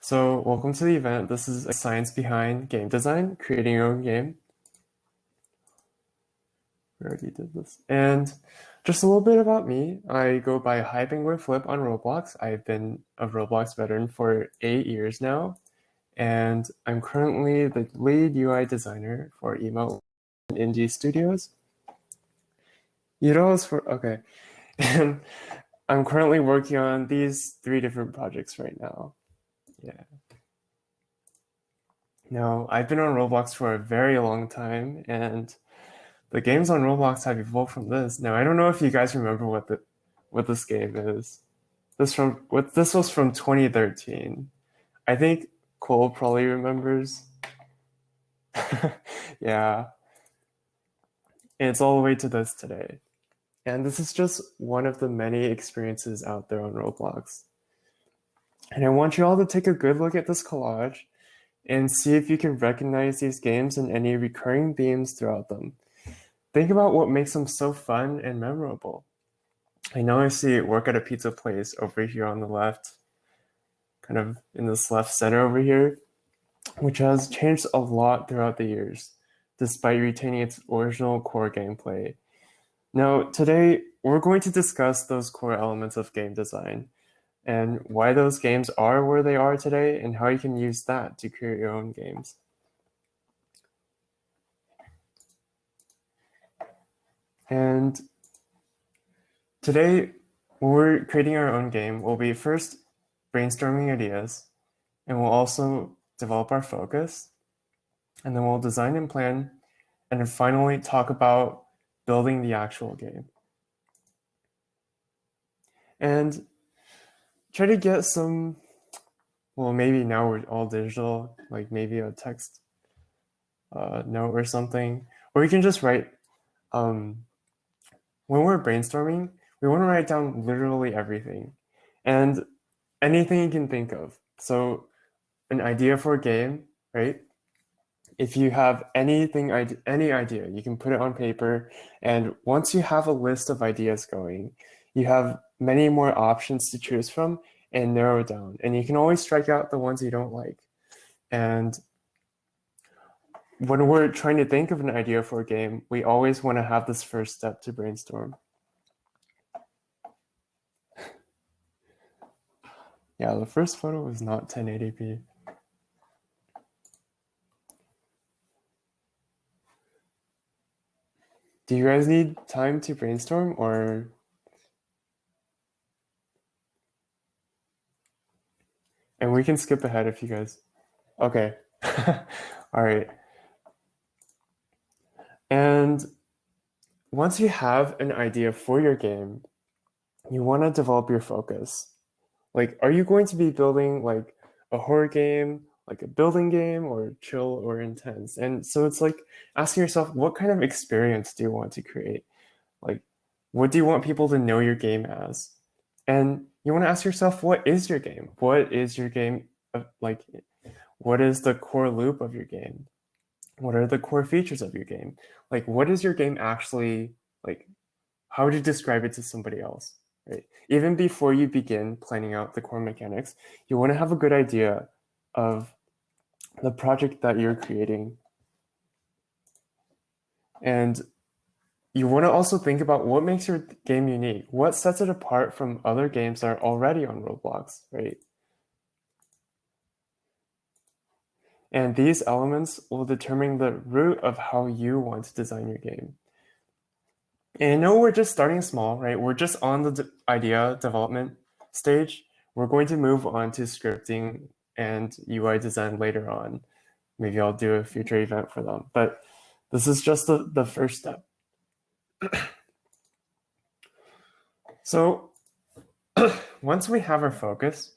So, welcome to the event. This is Science Behind Game Design, creating your own game. We already did this. And just a little bit about me. I go by Hi Penguin Flip on Roblox. I've been a Roblox veteran for 8 years now, and I'm currently the lead UI designer for Emo Indie Studios. Euros for okay. And I'm currently working on these 3 different projects right now. Yeah. Now, I've been on Roblox for a very long time, and the games on Roblox have evolved from this. Now, I don't know if you guys remember what this game is. This was from 2013. I think Cole probably remembers. Yeah, and it's all the way to this today. And this is just one of the many experiences out there on Roblox. And I want you all to take a good look at this collage and see if you can recognize these games and any recurring themes throughout them. Think about what makes them so fun and memorable. I know I see work at a pizza place over here on the left, kind of in this left center over here, which has changed a lot throughout the years, despite retaining its original core gameplay. Now, today, we're going to discuss those core elements of game design and why those games are where they are today and how you can use that to create your own games. And today, when we're creating our own game, we'll be first brainstorming ideas, and we'll also develop our focus, and then we'll design and plan, and then finally talk about building the actual game. And try to get some, well, maybe now we're all digital, like maybe a text note or something, or you can just write. When we're brainstorming, we want to write down literally everything and anything you can think of. So an idea for a game, right? If you have any idea, you can put it on paper. And once you have a list of ideas going, you have many more options to choose from and narrow down. And you can always strike out the ones you don't like. And when we're trying to think of an idea for a game, we always want to have this first step to brainstorm. Yeah, the first photo was not 1080p. Do you guys need time to brainstorm or? And we can skip ahead if you guys. Okay. All right. And once you have an idea for your game, you want to develop your focus. Like, are you going to be building like a horror game, like a building game, or chill or intense? And so it's like asking yourself, what kind of experience do you want to create? Like, what do you want people to know your game as? And you want to ask yourself, what is your game? What is your game like? What is the core loop of your game? What are the core features of your game? Like, what is your game actually like? How would you describe it to somebody else? Right? Even before you begin planning out the core mechanics, you want to have a good idea of the project that you're creating. And you want to also think about what makes your game unique. What sets it apart from other games that are already on Roblox, right? And these elements will determine the root of how you want to design your game. And I know we're just starting small, right? We're just on the idea development stage. We're going to move on to scripting and UI design later on. Maybe I'll do a future event for them, but this is just the first step. So once we have our focus,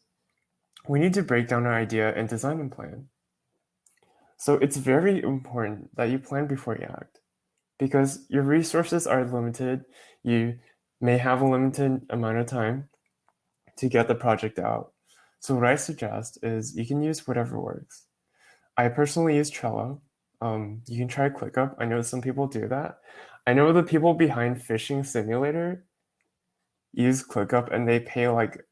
we need to break down our idea and design and plan. So it's very important that you plan before you act, because your resources are limited. You may have a limited amount of time to get the project out. So what I suggest is you can use whatever works. I personally use Trello. You can try ClickUp. I know some people do that. I know the people behind Fishing Simulator use ClickUp and they pay like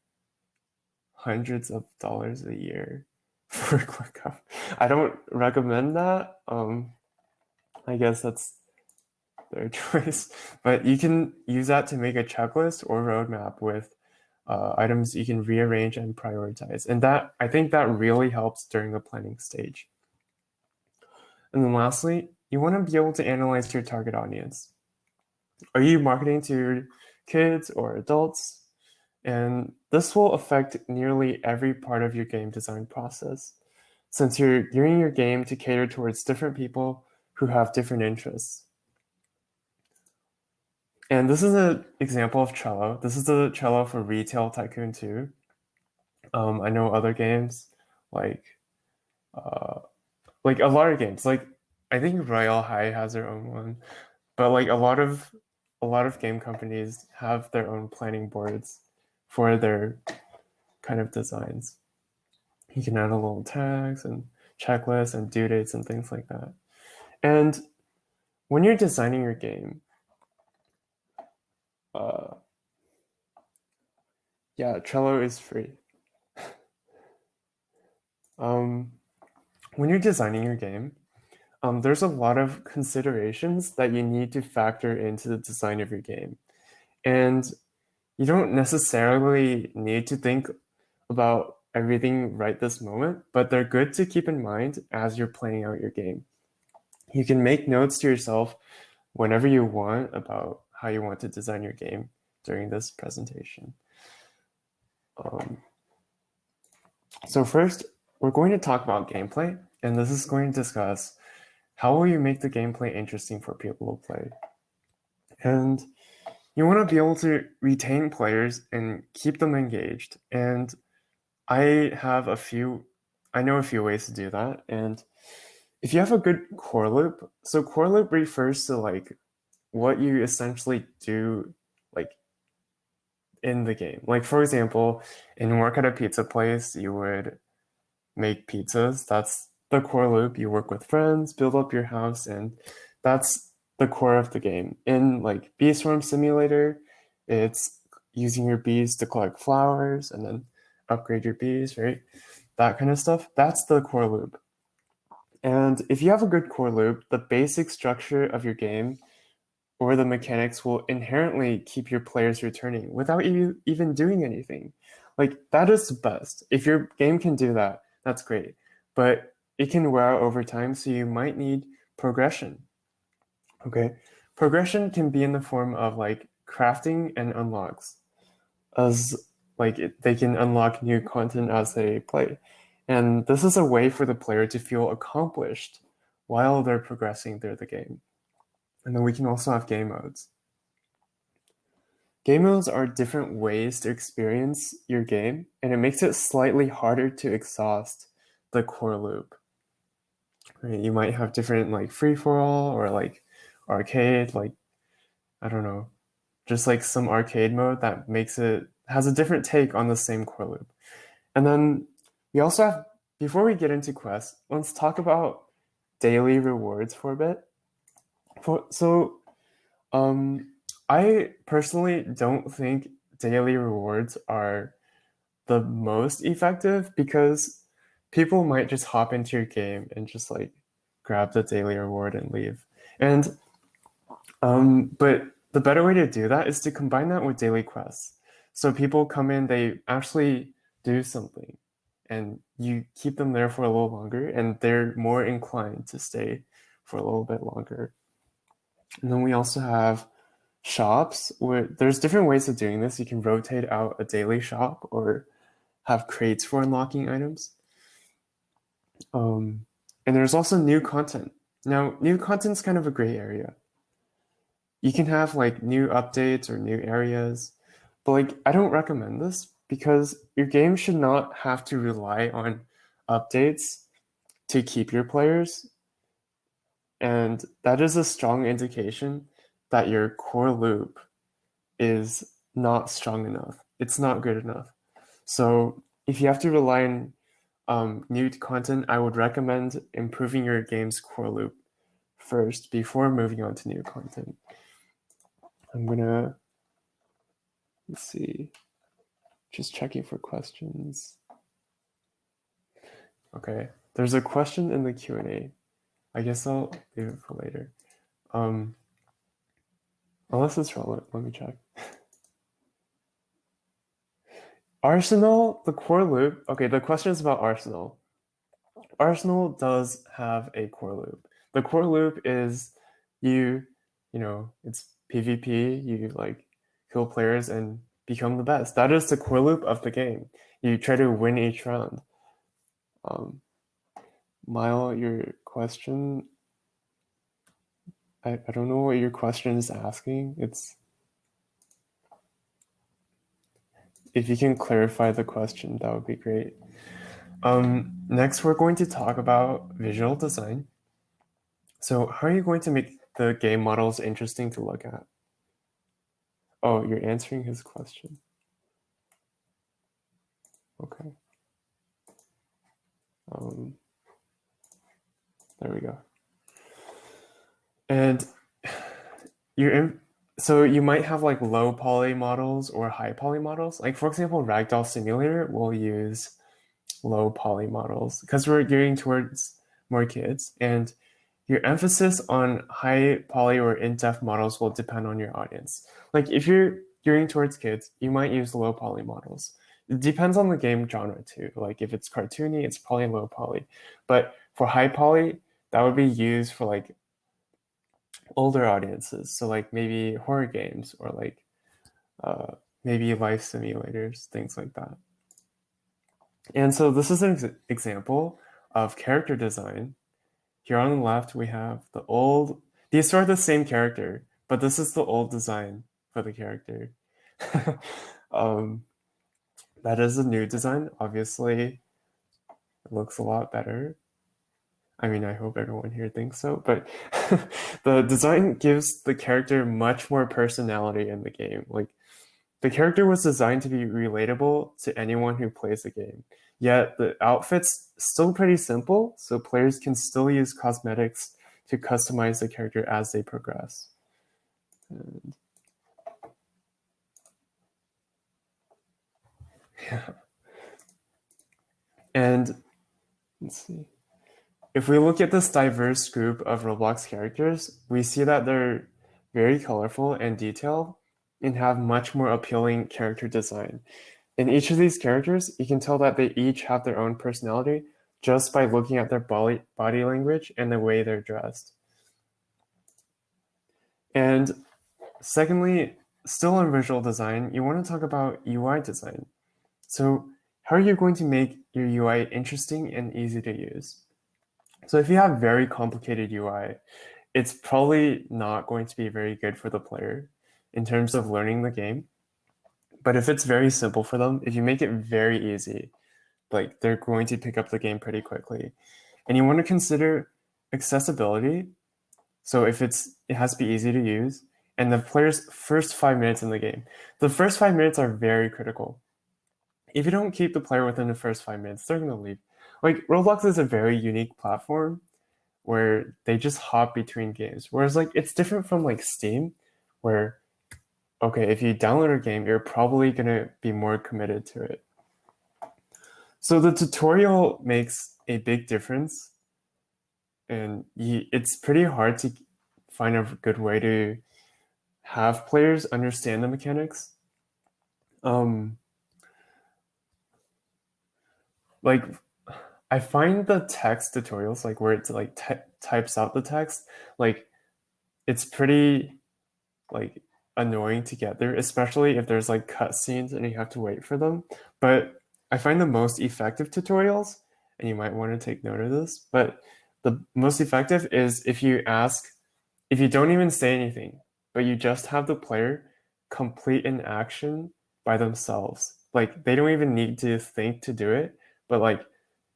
hundreds of dollars a year for ClickUp. I don't recommend that. I guess that's their choice, but you can use that to make a checklist or roadmap with items you can rearrange and prioritize. And that, I think that really helps during the planning stage. And then lastly, you want to be able to analyze your target audience. Are you marketing to your kids or adults? And this will affect nearly every part of your game design process, since you're gearing your game to cater towards different people who have different interests. And this is an example of Trello. This is the Trello for Retail Tycoon 2. I know other games uh, like a lot of games. Like I think Royale High has their own one, but like a lot of game companies have their own planning boards for their kind of designs. You can add a little tags and checklists and due dates and things like that. And when you're designing your game, yeah, Trello is free. When you're designing your game, there's a lot of considerations that you need to factor into the design of your game. And you don't necessarily need to think about everything right this moment, but they're good to keep in mind as you're planning out your game. You can make notes to yourself whenever you want about how you want to design your game during this presentation. So first, we're going to talk about gameplay, and this is going to discuss how will you make the gameplay interesting for people to play. And you want to be able to retain players and keep them engaged. And I know a few ways to do that. And if you have a good core loop, so core loop refers to like what you essentially do like in the game. Like for example, in work at a pizza place, you would make pizzas. That's the core loop. You work with friends, build up your house, and that's the core of the game. In like Bee Swarm Simulator, it's using your bees to collect flowers and then upgrade your bees, right? That kind of stuff. That's the core loop. And if you have a good core loop, the basic structure of your game or the mechanics will inherently keep your players returning without you even doing anything. Like that is the best. If your game can do that, that's great. But it can wear out over time, so you might need progression. Okay. Progression can be in the form of like crafting and unlocks, as they can unlock new content as they play. And this is a way for the player to feel accomplished while they're progressing through the game. And then we can also have game modes. Game modes are different ways to experience your game, and it makes it slightly harder to exhaust the core loop. Right? You might have different like free for all or like arcade, like I don't know, just like some arcade mode that has a different take on the same core loop. And then we also have, before we get into quests, let's talk about daily rewards for a bit. I personally don't think daily rewards are the most effective because people might just hop into your game and just like grab the daily reward and leave. And but the better way to do that is to combine that with daily quests. So people come in, they actually do something, and you keep them there for a little longer, and they're more inclined to stay for a little bit longer. And then we also have shops where there's different ways of doing this. You can rotate out a daily shop or have crates for unlocking items. And there's also new content. Now, new content's kind of a gray area. You can have like new updates or new areas, but like I don't recommend this because your game should not have to rely on updates to keep your players. And that is a strong indication that your core loop is not strong enough. It's not good enough. So if you have to rely on new content, I would recommend improving your game's core loop first before moving on to new content. Let's see, just checking for questions. Okay, there's a question in the Q&A. I guess I'll leave it for later. Unless it's relevant, let me check. Arsenal, the core loop. Okay, the question is about Arsenal. Arsenal does have a core loop. The core loop is you know, it's PvP, you like kill players and become the best. That is the core loop of the game. You try to win each round. Mile, your question, I don't know what your question is asking. It's if you can clarify the question, that would be great. Next, we're going to talk about visual design. So how are you going to make the game models interesting to look at? Oh, you're answering his question. Okay. There we go. And so you might have like low poly models or high poly models. Like for example, Ragdoll Simulator will use low poly models because we're gearing towards more kids, and your emphasis on high poly or in-depth models will depend on your audience. Like if you're gearing towards kids, you might use low poly models. It depends on the game genre too. Like if it's cartoony, it's probably low poly. But for high poly, that would be used for like older audiences. So like maybe horror games or like maybe life simulators, things like that. And so this is an example of character design. Here on the left, we have the old, these are the same character, but this is the old design for the character. That is a new design. Obviously, it looks a lot better. I mean, I hope everyone here thinks so, but the design gives the character much more personality in the game. Like, the character was designed to be relatable to anyone who plays the game. Yet the outfit's still pretty simple, so players can still use cosmetics to customize the character as they progress. And, yeah. And let's see. If we look at this diverse group of Roblox characters, we see that they're very colorful and detailed and have much more appealing character design. In each of these characters, you can tell that they each have their own personality just by looking at their body language and the way they're dressed. And secondly, still on visual design, you want to talk about UI design. So how are you going to make your UI interesting and easy to use? So if you have very complicated UI, it's probably not going to be very good for the player in terms of learning the game. But if it's very simple for them, if you make it very easy, like they're going to pick up the game pretty quickly. And you want to consider accessibility. So if it has to be easy to use, and the player's first 5 minutes in the game. The first 5 minutes are very critical. If you don't keep the player within the first 5 minutes, they're gonna leave. Like Roblox is a very unique platform where they just hop between games. Whereas like it's different from like Steam, where okay, if you download a game, you're probably gonna be more committed to it. So the tutorial makes a big difference, and it's pretty hard to find a good way to have players understand the mechanics. Like I find the text tutorials, like where it's like types out the text, like it's pretty like annoying to get there, especially if there's like cutscenes and you have to wait for them. But I find the most effective tutorials, and you might want to take note of this, but the most effective is if you don't even say anything, but you just have the player complete an action by themselves. Like they don't even need to think to do it, but like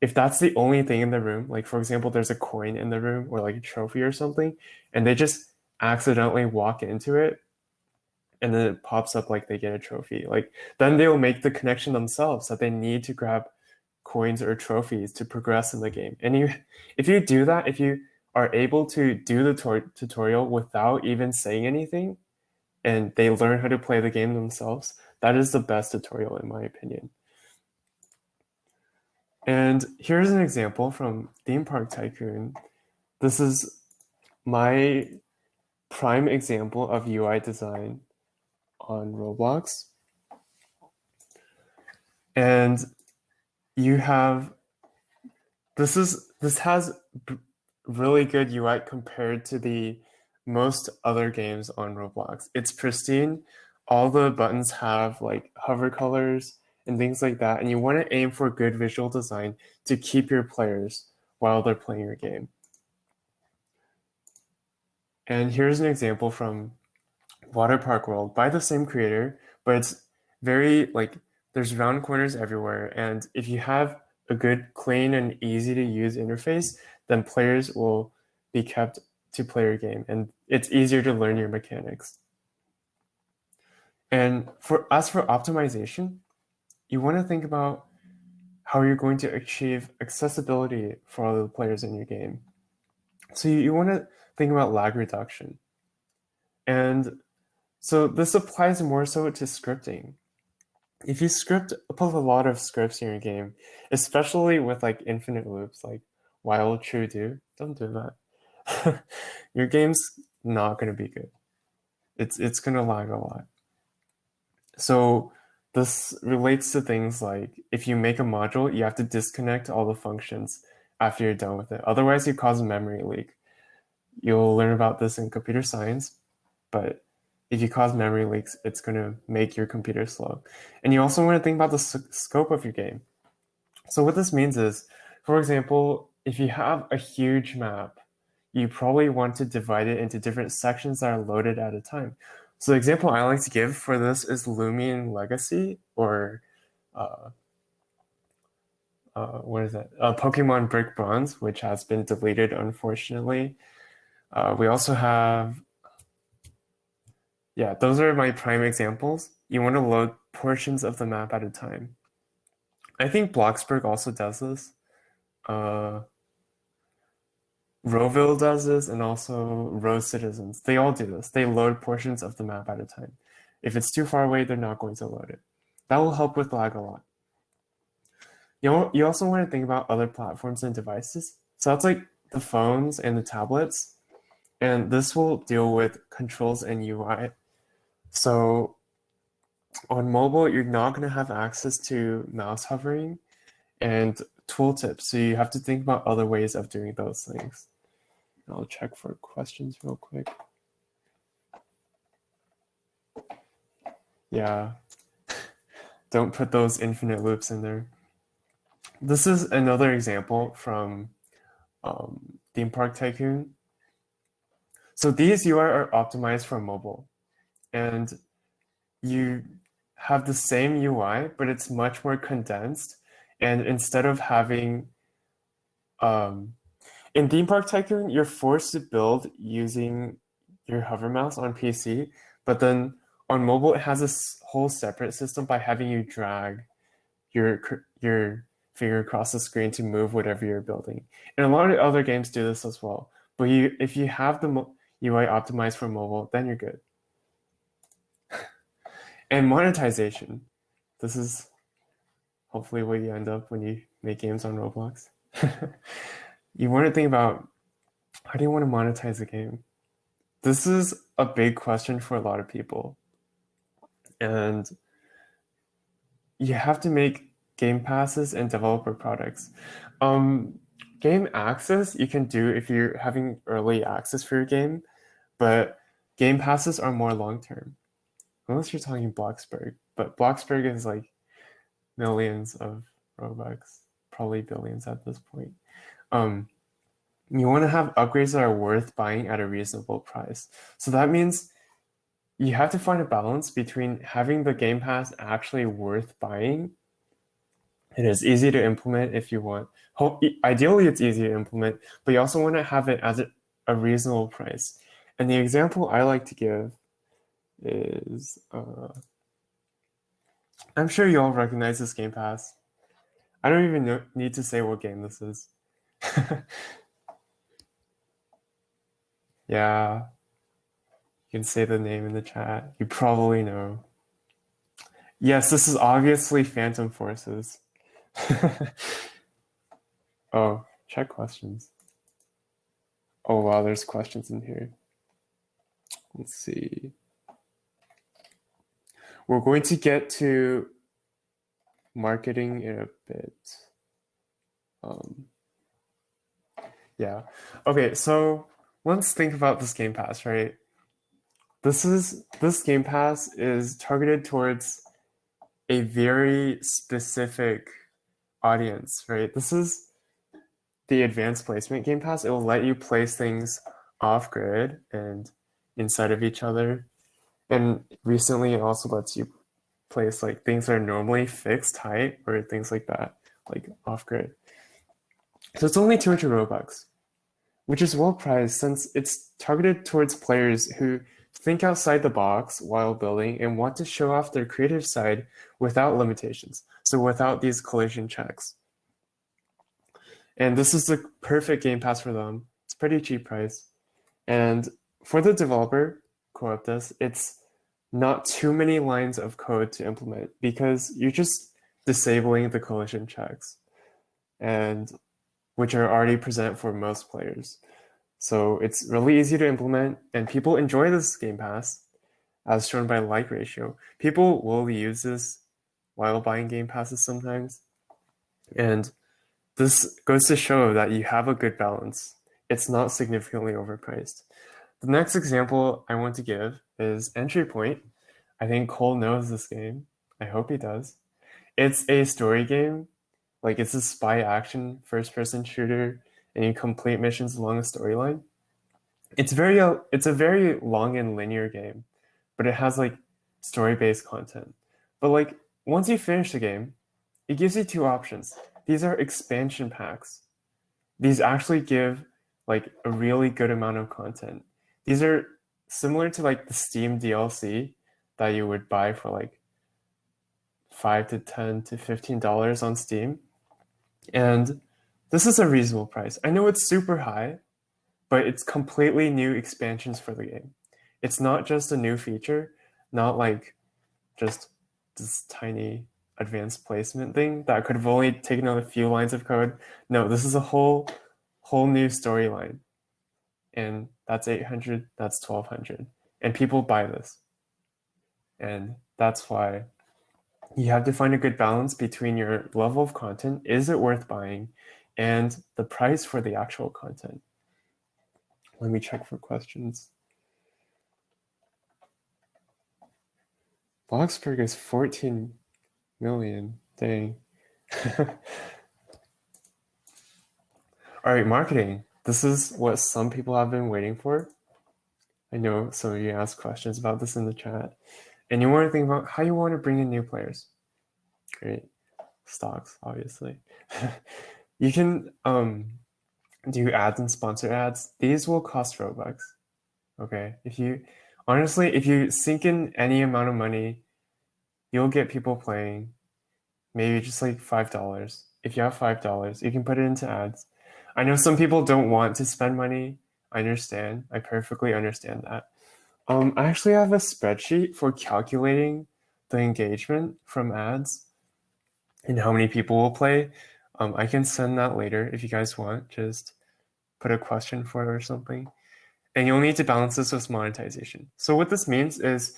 if that's the only thing in the room, like for example, there's a coin in the room or like a trophy or something, and they just accidentally walk into it and then it pops up like they get a trophy. Like then they'll make the connection themselves that they need to grab coins or trophies to progress in the game. And if you do that, if you are able to do the tutorial without even saying anything, and they learn how to play the game themselves, that is the best tutorial in my opinion. And here's an example from Theme Park Tycoon. This is my prime example of UI design on Roblox. And you have this has really good UI compared to the most other games on Roblox. It's pristine. All the buttons have like hover colors and things like that, and you want to aim for good visual design to keep your players while they're playing your game. And here's an example from Water Park World by the same creator, but it's very like there's round corners everywhere. And if you have a good, clean, and easy to use interface, then players will be kept to play your game, and it's easier to learn your mechanics. And for optimization, you want to think about how you're going to achieve accessibility for all the players in your game. So you want to think about lag reduction. And so this applies more so to scripting. If you put a lot of scripts in your game, especially with like infinite loops, like while true do, don't do that. Your game's not going to be good. It's going to lag a lot. So this relates to things like if you make a module, you have to disconnect all the functions after you're done with it. Otherwise, you cause a memory leak. You'll learn about this in computer science, but if you cause memory leaks, it's going to make your computer slow. And you also want to think about the scope of your game. So what this means is, for example, if you have a huge map, you probably want to divide it into different sections that are loaded at a time. So the example I like to give for this is Lumion Legacy, or what is that? Pokemon Brick Bronze, which has been deleted, unfortunately. We also have, yeah, those are my prime examples. You want to load portions of the map at a time. I think Bloxburg also does this. Rowville does this, and also Rose Citizens. They all do this. They load portions of the map at a time. If it's too far away, they're not going to load it. That will help with lag a lot. You also want to think about other platforms and devices. So that's like the phones and the tablets. And this will deal with controls and UI. So on mobile, you're not going to have access to mouse hovering and tooltips. So you have to think about other ways of doing those things. I'll check for questions real quick. Yeah, don't put those infinite loops in there. This is another example from Theme Park Tycoon. So these UI are optimized for mobile, and you have the same UI, but it's much more condensed. And instead of having, in Theme Park Tycoon, you're forced to build using your hover mouse on PC, but then on mobile, it has a whole separate system by having you drag your finger across the screen to move whatever you're building. And a lot of other games do this as well. But if you have the UI optimized for mobile, then you're good. And monetization. This is hopefully what you end up when you make games on Roblox. You want to think about, how do you want to monetize a game? This is a big question for a lot of people. And you have to make game passes and developer products. Game access you can do if you're having early access for your game, but game passes are more long term. Unless you're talking Bloxburg, but Bloxburg is like millions of Robux, probably billions at this point. You want to have upgrades that are worth buying at a reasonable price. So that means you have to find a balance between having the Game Pass actually worth buying. It is easy to implement if you want. Ideally, it's easy to implement, but you also want to have it as a reasonable price. And the example I like to give is, I'm sure you all recognize this Game Pass. I don't even need to say what game this is. Yeah, you can say the name in the chat. You probably know. Yes, this is obviously Phantom Forces. Oh, check questions. Oh wow, there's questions in here. Let's see. We're going to get to marketing in a bit. Yeah. Okay, so let's think about this Game Pass, right? This Game Pass is targeted towards a very specific audience, right? This is the advanced placement Game Pass. It will let you place things off grid and inside of each other. And recently it also lets you place like things that are normally fixed height or things like that, like off grid. So it's only 200 Robux, which is well priced since it's targeted towards players who think outside the box while building and want to show off their creative side without limitations. So without these collision checks. And this is the perfect Game Pass for them. It's pretty cheap price. And for the developer, Cooptus, it's not too many lines of code to implement because you're just disabling the collision checks, and which are already present for most players. So it's really easy to implement, and people enjoy this Game Pass, as shown by like ratio. People will use this while buying Game Passes sometimes, and this goes to show that you have a good balance. It's not significantly overpriced. The next example I want to give is Entry Point. I think Cole knows this game. I hope he does. It's a story game. Like it's a spy action first-person shooter, and you complete missions along a storyline. It's a very long and linear game, but it has like story-based content. But like once you finish the game, it gives you two options. These are expansion packs. These actually give like a really good amount of content. These are similar to like the Steam DLC that you would buy for like $5 to $10 to $15 on Steam. And this is a reasonable price. I know it's super high, but it's completely new expansions for the game. It's not just a new feature, not like just this tiny advanced placement thing that could have only taken out a few lines of code. No, this is a whole new storyline. And that's 800, that's 1200. And people buy this. And that's why you have to find a good balance between your level of content, is it worth buying, and the price for the actual content. Let me check for questions. Bloxburg is 14 million. Dang. All right, marketing. This is what some people have been waiting for. I know some of you asked questions about this in the chat. And you want to think about how you want to bring in new players. Great. Stocks, obviously. You can do ads and sponsor ads. These will cost Robux. Okay. If you sink in any amount of money, you'll get people playing. Maybe just like $5. If you have $5, you can put it into ads. I know some people don't want to spend money. I understand. I perfectly understand that. I actually have a spreadsheet for calculating the engagement from ads and how many people will play. I can send that later if you guys want. Just put a question for it or something. And you'll need to balance this with monetization. So what this means is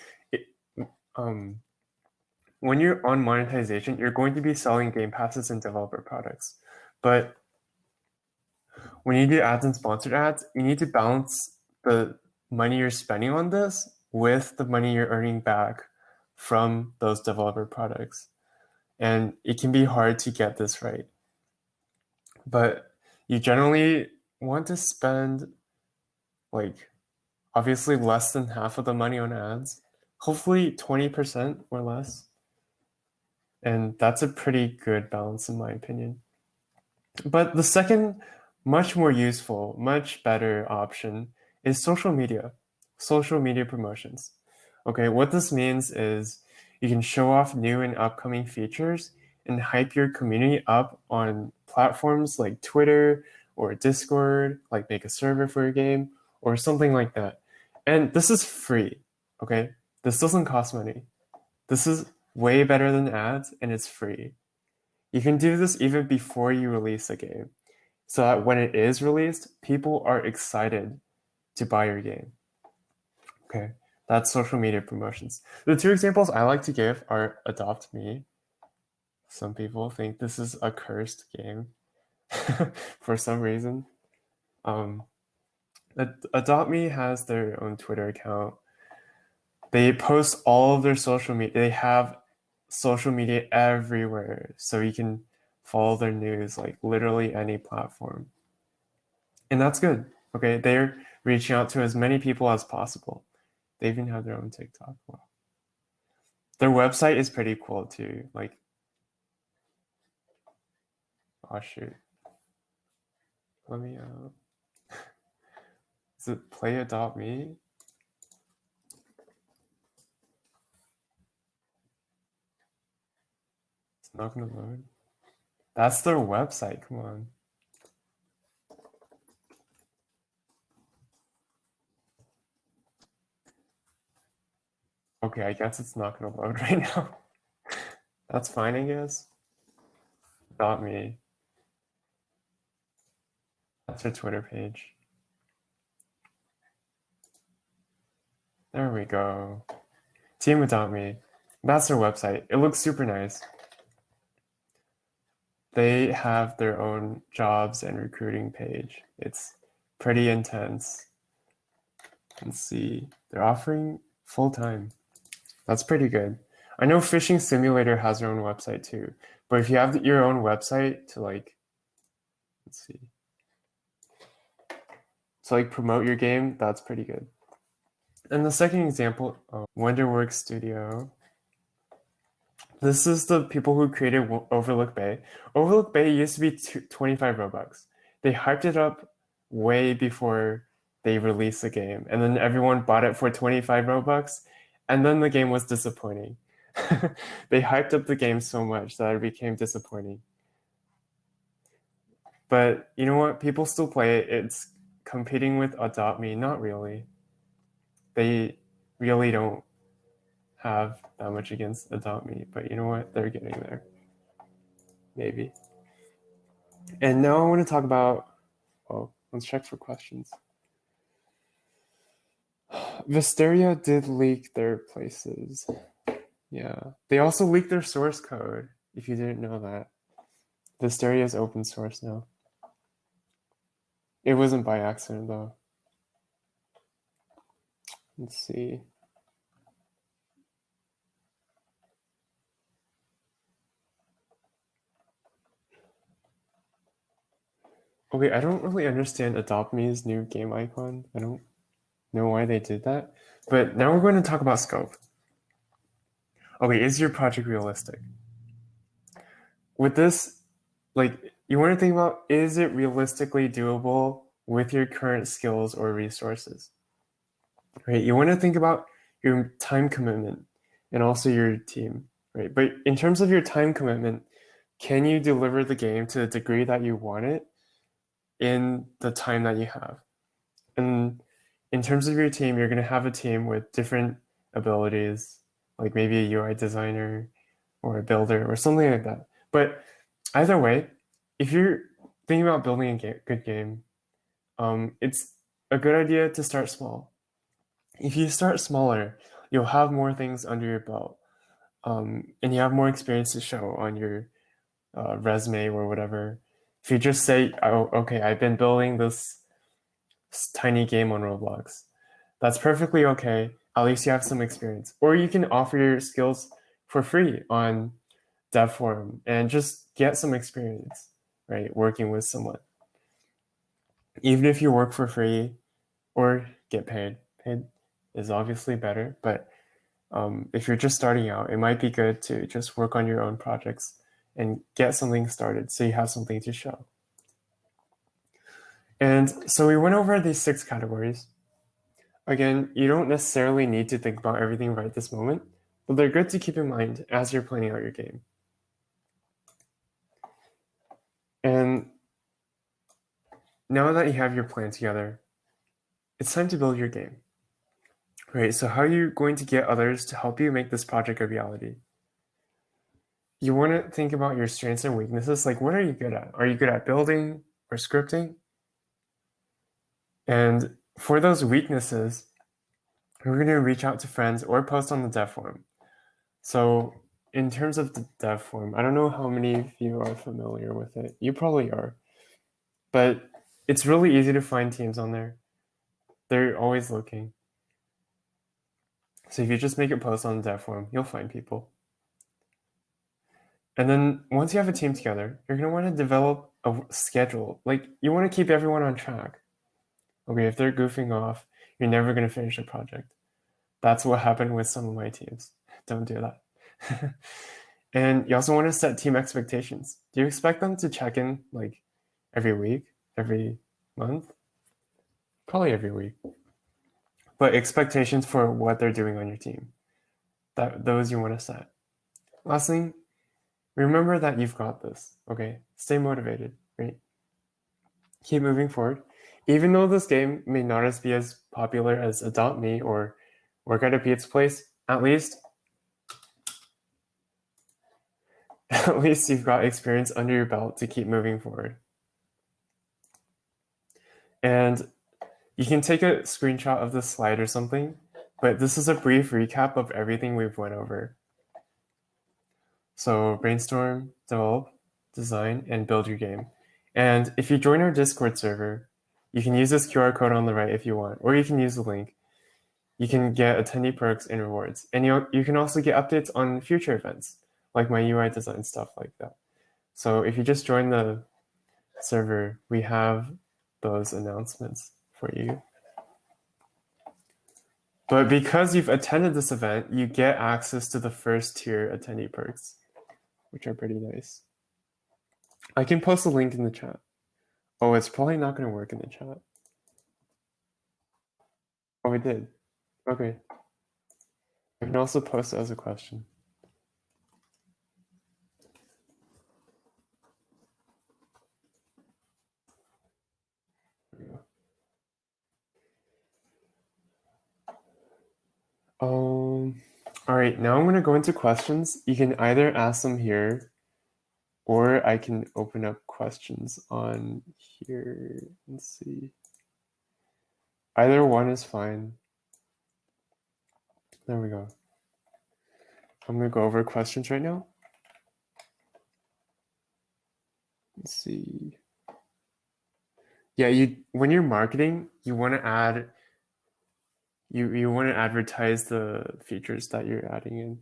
when you're on monetization, you're going to be selling game passes and developer products. But when you do ads and sponsored ads, you need to balance the money you're spending on this with the money you're earning back from those developer products. And it can be hard to get this right. But you generally want to spend like obviously less than half of the money on ads, hopefully 20% or less. And that's a pretty good balance in my opinion. But the second, much more useful, much better option is social media promotions. Okay, what this means is you can show off new and upcoming features and hype your community up on platforms like Twitter or Discord, like make a server for your game or something like that. And this is free, okay? This doesn't cost money. This is way better than ads and it's free. You can do this even before you release a game. so that when it is released, people are excited to buy your game. Okay, that's social media promotions. The two examples I like to give are Adopt Me. Some people think this is a cursed game for some reason. Adopt Me has their own Twitter account. They post all of their social media. They have social media everywhere, so you can follow their news like literally any platform. And that's good. Okay, they're reaching out to as many people as possible. They even have their own TikTok. Wow. Their website is pretty cool too. Like, oh shoot. Let me is it Play Adopt Me? It's not gonna load. That's their website, come on. Okay, I guess it's not gonna load right now. That's fine, I guess. Adopt Me. That's their Twitter page. There we go. Team Adopt Me. That's their website. It looks super nice. They have their own jobs and recruiting page. It's pretty intense. Let's see. They're offering full-time. That's pretty good. I know Fishing Simulator has their own website too, but if you have your own website to like, let's see, to like promote your game, that's pretty good. And the second example, Wonderworks Studio. This is the people who created Overlook Bay. Overlook Bay used to be 25 Robux. They hyped it up way before they released the game, and then everyone bought it for 25 Robux, and then the game was disappointing. They hyped up the game so much that it became disappointing. But you know what? People still play it. It's competing with Adopt Me. Not really. They really don't have that much against Adopt Me, but you know what? They're getting there. Maybe. And now I want to talk about, oh, let's check for questions. Visteria did leak their places. Yeah. They also leaked their source code, if you didn't know that. Visteria is open source now. It wasn't by accident, though. Let's see. Okay, I don't really understand Adopt Me's new game icon. I don't know why they did that. But now we're going to talk about scope. Okay, is your project realistic? With this, like, you want to think about, is it realistically doable with your current skills or resources? Right? You want to think about your time commitment and also your team, right? But in terms of your time commitment, can you deliver the game to the degree that you want it in the time that you have? And in terms of your team, you're going to have a team with different abilities, like maybe a UI designer or a builder or something like that. But either way, if you're thinking about building a good game, it's a good idea to start small. If you start smaller, you'll have more things under your belt, and you have more experience to show on your resume or whatever. If you just say, "Oh, okay, I've been building this tiny game on Roblox," that's perfectly okay. At least you have some experience. Or you can offer your skills for free on DevForum and just get some experience, right? Working with someone. Even if you work for free or get paid, paid is obviously better. But if you're just starting out, it might be good to just work on your own projects and get something started so you have something to show. And so we went over these 6 categories. Again, you don't necessarily need to think about everything right this moment, but they're good to keep in mind as you're planning out your game. And now that you have your plan together, it's time to build your game. Right, so how are you going to get others to help you make this project a reality? You want to think about your strengths and weaknesses. Like, what are you good at? Are you good at building? or scripting. And for those weaknesses, we're going to reach out to friends or post on the dev forum. So in terms of the dev forum, I don't know how many of you are familiar with it. You probably are. But it's really easy to find teams on there. They're always looking. So if you just make a post on the dev forum, you'll find people. And then once you have a team together, you're going to want to develop a schedule. Like you want to keep everyone on track. Okay, if they're goofing off, you're never going to finish a project. That's what happened with some of my teams. Don't do that. And you also want to set team expectations. Do you expect them to check in like every week, every month? Probably every week. But expectations for what they're doing on your team. Those you want to set. Last thing, remember that you've got this, okay? Stay motivated, right? Keep moving forward. Even though this game may not be as popular as Adopt Me or Work at a Pizza Place, at least you've got experience under your belt to keep moving forward. And you can take a screenshot of the slide or something, but this is a brief recap of everything we've went over. So brainstorm, develop, design, and build your game. And if you join our Discord server, you can use this QR code on the right if you want, or you can use the link. You can get attendee perks and rewards. And you can also get updates on future events, like my UI design stuff like that. So if you just join the server, we have those announcements for you. But because you've attended this event, you get access to the first tier attendee perks, which are pretty nice. I can post a link in the chat. Oh, it's probably not going to work in the chat. Oh, it did. Okay. I can also post it as a question. All right, now I'm going to go into questions. You can either ask them here, or I can open up questions on here. Let's see. Either one is fine. There we go. I'm going to go over questions right now. Let's see. Yeah, when you're marketing, you want to add, you want to advertise the features that you're adding in,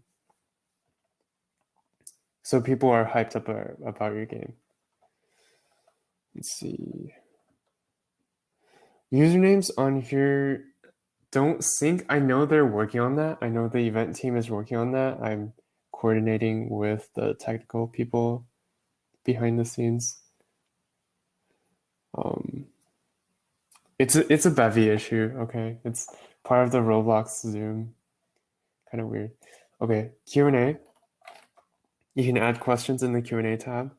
so people are hyped up about your game. Let's see. Usernames on here don't sync. I know they're working on that. I know the event team is working on that. I'm coordinating with the technical people behind the scenes. It's a Bevy issue, okay? It's part of the Roblox Zoom. Kind of weird. Okay, Q&A. You can add questions in the Q&A tab.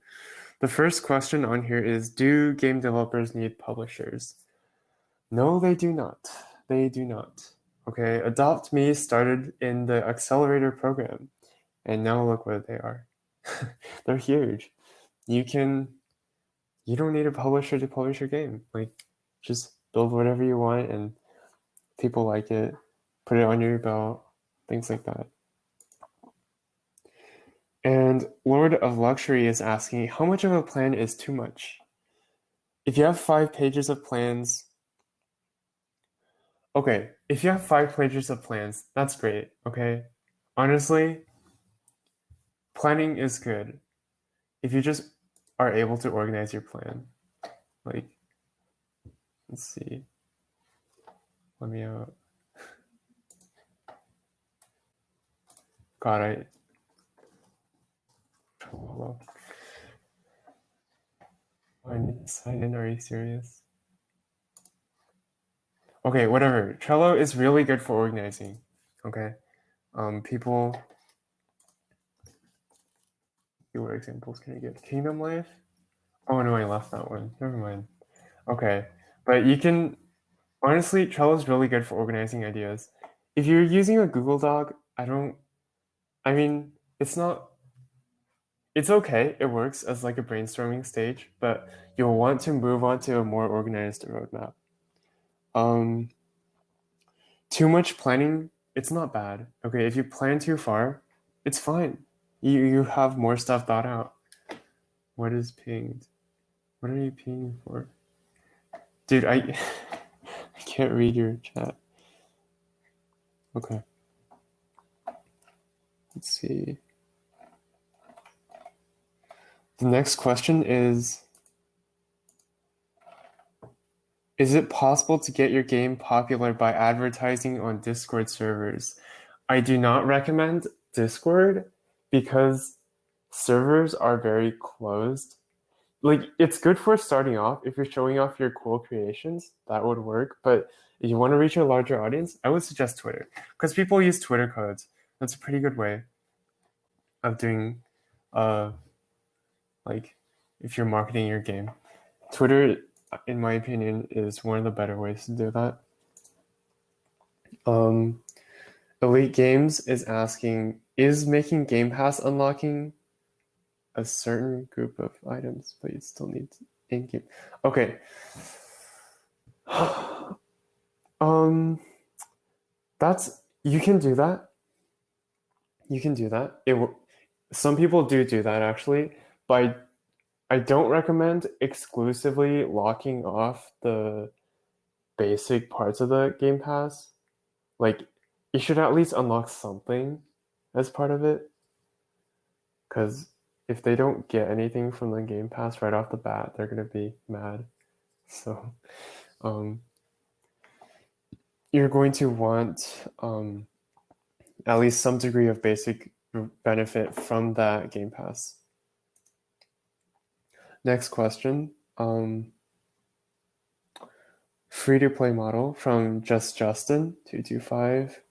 The first question on here is, do game developers need publishers? No, they do not. They do not. Okay, Adopt Me started in the accelerator program, and now look what they are. They're huge. You don't need a publisher to publish your game. Like, just build whatever you want and people like it, put it on your belt, things like that. And Lord of Luxury is asking, how much of a plan is too much? If you have 5 pages of plans, okay, if you have 5 pages of plans, that's great, okay? Honestly, planning is good. If you just are able to organize your plan. Like, let's see. Let me out. God, hello. I need to sign in. Are you serious? Okay, whatever. Trello is really good for organizing. Okay. People. What examples can I give? Kingdom Life? Oh no, I left that one. Never mind. Okay. But you can honestly, Trello is really good for organizing ideas. If you're using a Google Doc, I mean, it's not it's okay. It works as like a brainstorming stage, but you'll want to move on to a more organized roadmap. Um, Too much planning, it's not bad. Okay, if you plan too far, it's fine. You have more stuff thought out. What is pinged? What are you pinging for? Dude, I can't read your chat. Okay. Let's see. The next question is it possible to get your game popular by advertising on Discord servers? I do not recommend Discord because servers are very closed. Like, it's good for starting off. If you're showing off your cool creations, that would work. But if you want to reach a larger audience, I would suggest Twitter because people use Twitter codes. That's a pretty good way of doing, like, if you're marketing your game. Twitter, in my opinion, is one of the better ways to do that. Elite Games is asking, is making Game Pass unlocking a certain group of items, but you still need in-game? Okay. That's, you can do that. You can do that. Some people do that actually, but I don't recommend exclusively locking off the basic parts of the Game Pass. Like, you should at least unlock something as part of it. Because if they don't get anything from the Game Pass right off the bat, they're going to be mad. So, you're going to want at least some degree of basic benefit from that Game Pass. Next question. Free-to-play model from Just Justin 225.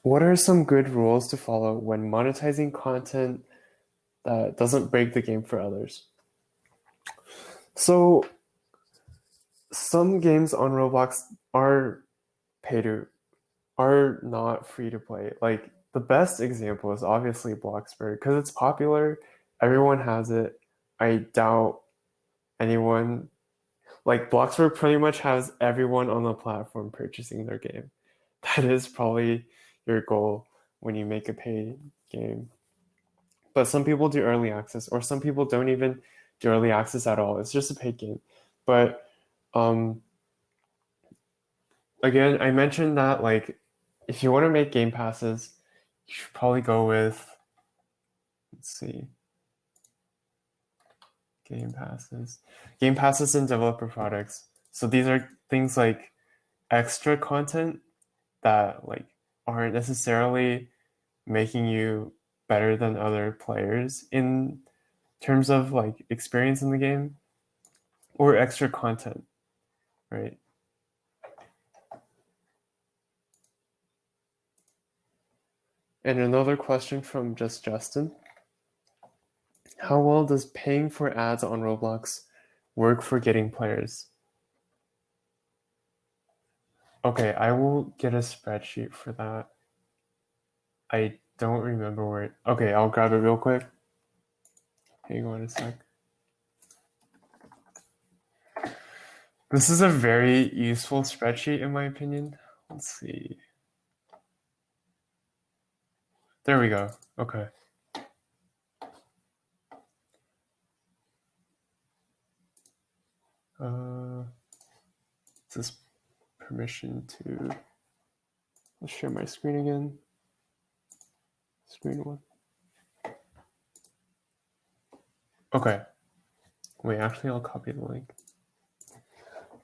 What are some good rules to follow when monetizing content that doesn't break the game for others? So some games on Roblox are not free to play. Like, the best example is obviously Bloxburg because it's popular. Everyone has it. I doubt anyone, like, Bloxburg pretty much has everyone on the platform purchasing their game. That is probably your goal when you make a paid game. But some people do early access, or some people don't even do early access at all. It's just a paid game. But again, I mentioned that, like, if you want to make game passes, you should probably go with, let's see, game passes. Game passes and developer products. So these are things like extra content that, like, aren't necessarily making you better than other players in terms of, like, experience in the game, or extra content, right? And another question from Just Justin. How well does paying for ads on Roblox work for getting players? Okay, I will get a spreadsheet for that. I don't remember where okay, I'll grab it real quick. Hang on a sec. This is a very useful spreadsheet in my opinion. Let's see. There we go. Okay. Is this permission to... Let's share my screen again. Screen one. Okay. Wait, actually, I'll copy the link.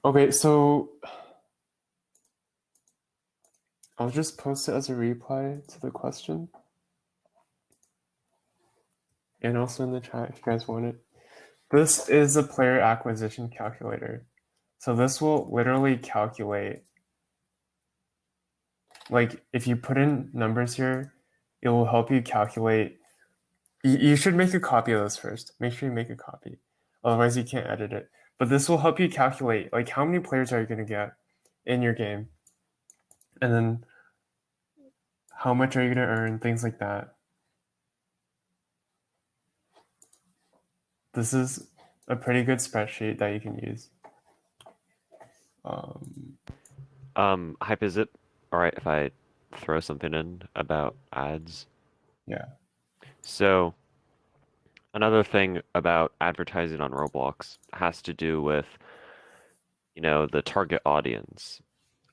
Okay, so I'll just post it as a reply to the question. And also in the chat if you guys want it. This is a player acquisition calculator. So this will literally calculate, like, if you put in numbers here, it will help you calculate. You should make a copy of this first. Make sure you make a copy. Otherwise you can't edit it. But this will help you calculate, like, how many players are you going to get in your game? And then how much are you going to earn, things like that. This is a pretty good spreadsheet that you can use. Hype, is it all right if I throw something in about ads? Yeah. So, another thing about advertising on Roblox has to do with, the target audience.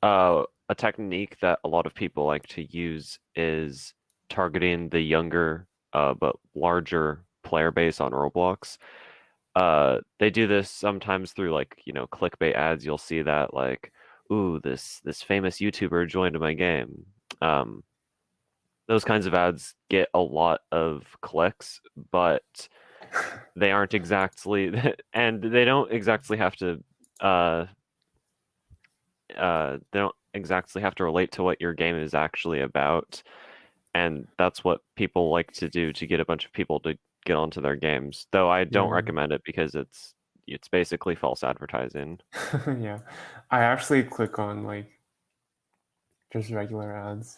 A technique that a lot of people like to use is targeting the younger, but larger player base on Roblox. They do this sometimes through like, clickbait ads. You'll see that like, ooh, this famous YouTuber joined my game. Um, those kinds of ads get a lot of clicks, but they aren't exactly, and they don't exactly have to, they don't exactly have to relate to what your game is actually about. And that's what people like to do to get a bunch of people to get onto their games. Though I don't Yeah. recommend it because it's basically false advertising. Yeah. I actually click on like just regular ads.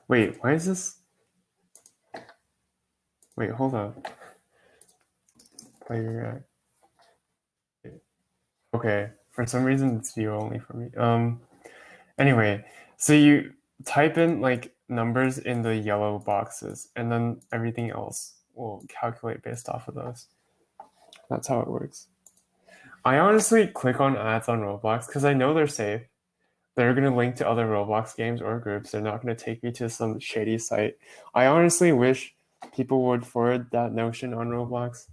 Wait, why is this? Wait, hold up. Player. Okay. For some reason, it's view only for me. Anyway, so you type in like numbers in the yellow boxes, and then everything else will calculate based off of those. That's how it works. I honestly click on ads on Roblox because I know they're safe. They're going to link to other Roblox games or groups. They're not going to take me to some shady site. I honestly wish people would forward that notion on Roblox.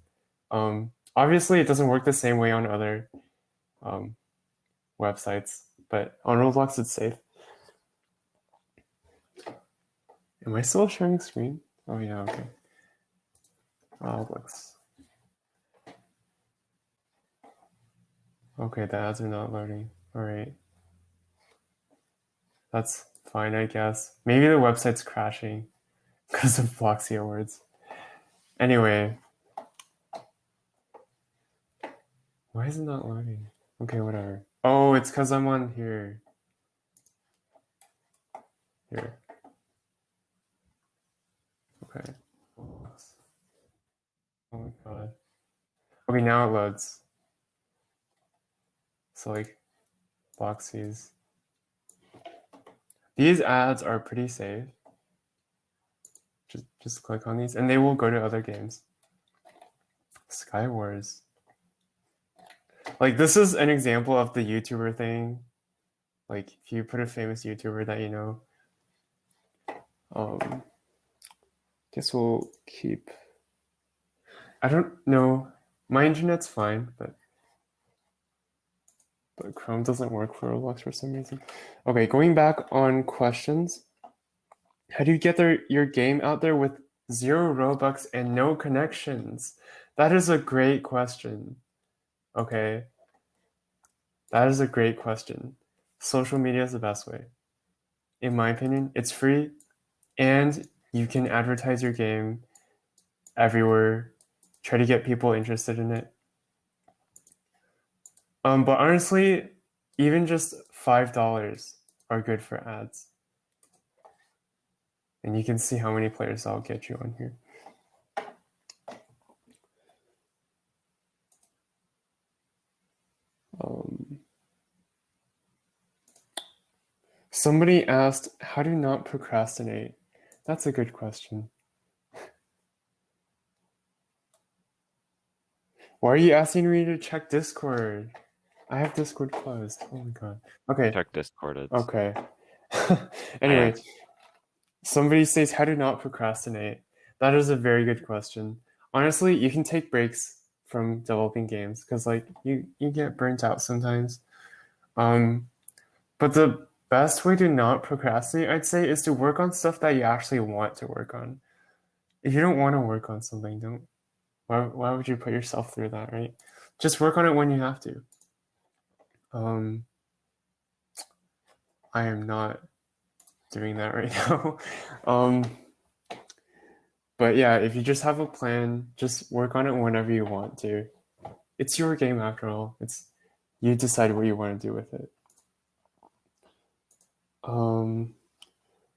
Obviously, it doesn't work the same way on other um, websites, but on Roblox, it's safe. Am I still sharing screen? Oh, yeah, okay. Roblox. Okay, the ads are not loading. All right. That's fine, I guess. Maybe the website's crashing because of Bloxy Awards. Anyway, why is it not loading? Okay, whatever. Oh, it's because I'm on here. Here. Okay. Oh my god. Okay, now it loads. So like Bloxies. These ads are pretty safe. Just click on these and they will go to other games. Skywars. Like this is an example of the YouTuber thing. Like if you put a famous YouTuber that you know, um, guess we'll keep. I don't know. My internet's fine, but Chrome doesn't work for Roblox for some reason. Okay, going back on questions. How do you get your game out there with 0 Robux and no connections? That is a great question. Okay, that is a great question. Social media is the best way. In my opinion, it's free and you can advertise your game everywhere. Try to get people interested in it. But honestly, even just $5 are good for ads. And you can see how many players I'll get you on here. Somebody asked, how to not procrastinate? That's a good question. Why are you asking me to check Discord? I have Discord closed. Oh my god. Okay. Check Discord. Okay. I Anyway, asked. somebody says how to not procrastinate. That is a very good question. Honestly, you can take breaks from developing games because like you get burnt out sometimes. But the best way to not procrastinate, I'd say, is to work on stuff that you actually want to work on. If you don't want to work on something, don't. Why would you put yourself through that, right? Just work on it when you have to. I am not doing that right now. But yeah, if you just have a plan, just work on it whenever you want to. It's your game after all. It's you decide what you want to do with it.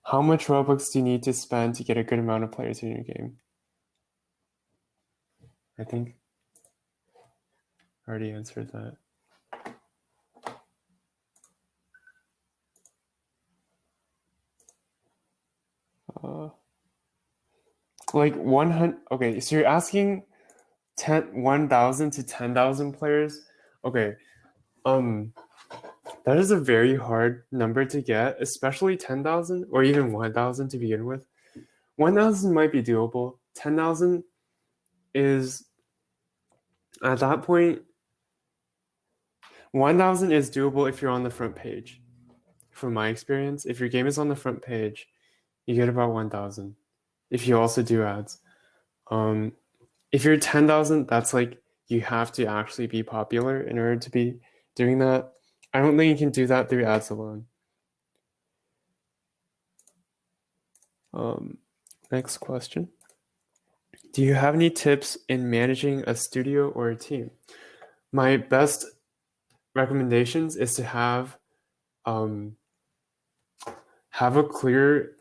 How How much Robux do you need to spend to get a good amount of players in your game? I think I already answered that. Like 100. Okay, so you're asking 1,000 to 10,000 players. Okay, that is a very hard number to get, especially 10,000 or even 1,000 to begin with. 1,000 might be doable. 10,000 is at that point. 1,000 is doable if you're on the front page. From my experience, if your game is on the front page, you get about 1,000. If you also do ads, if you're 10,000, that's like you have to actually be popular in order to be doing that. I don't think you can do that through ads alone. Next question. Do you have any tips in managing a studio or a team? My best recommendations is to have a clear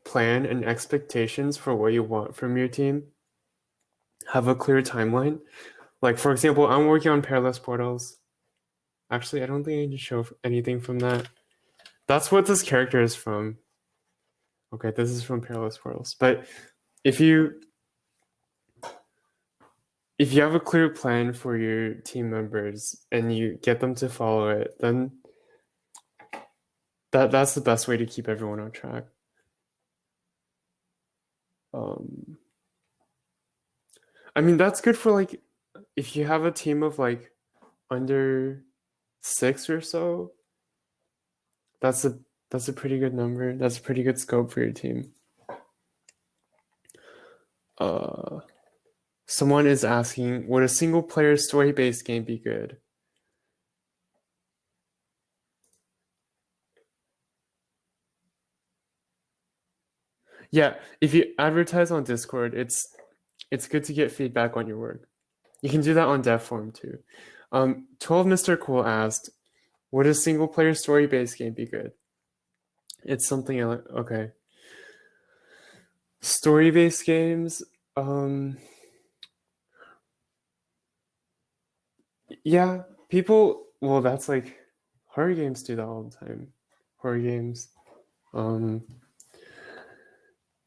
plan and expectations for what you want from your team. Have a clear timeline. Like, for example, I'm working on Perilous Portals. Actually, I don't think I need to show anything from that. That's what this character is from. Okay, this is from Perilous Portals. But if you have a clear plan for your team members and you get them to follow it, then that's the best way to keep everyone on track. I mean, that's good for like if you have a team of like under 6 or so. That's a pretty good number. That's a pretty good scope for your team. Someone is asking, would a single player story-based game be good? Yeah, if you advertise on Discord, it's good to get feedback on your work. You can do that on dev form too. 12 Mr. Cool asked, would a single player story-based game be good? It's something I like. Okay. Story-based games, yeah, well, that's like horror games do that all the time. Horror games.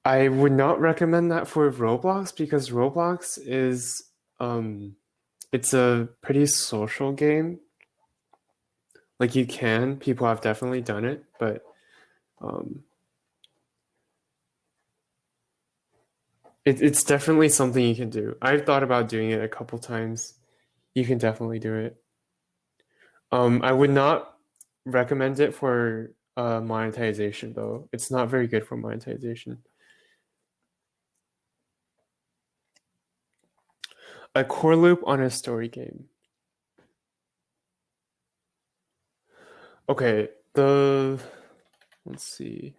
I would not recommend that for Roblox because Roblox is it's a pretty social game. Like people have definitely done it, but it's definitely something you can do. I've thought about doing it a couple times. You can definitely do it. I would not recommend it for monetization though. It's not very good for monetization. A core loop on a story game. Okay, let's see.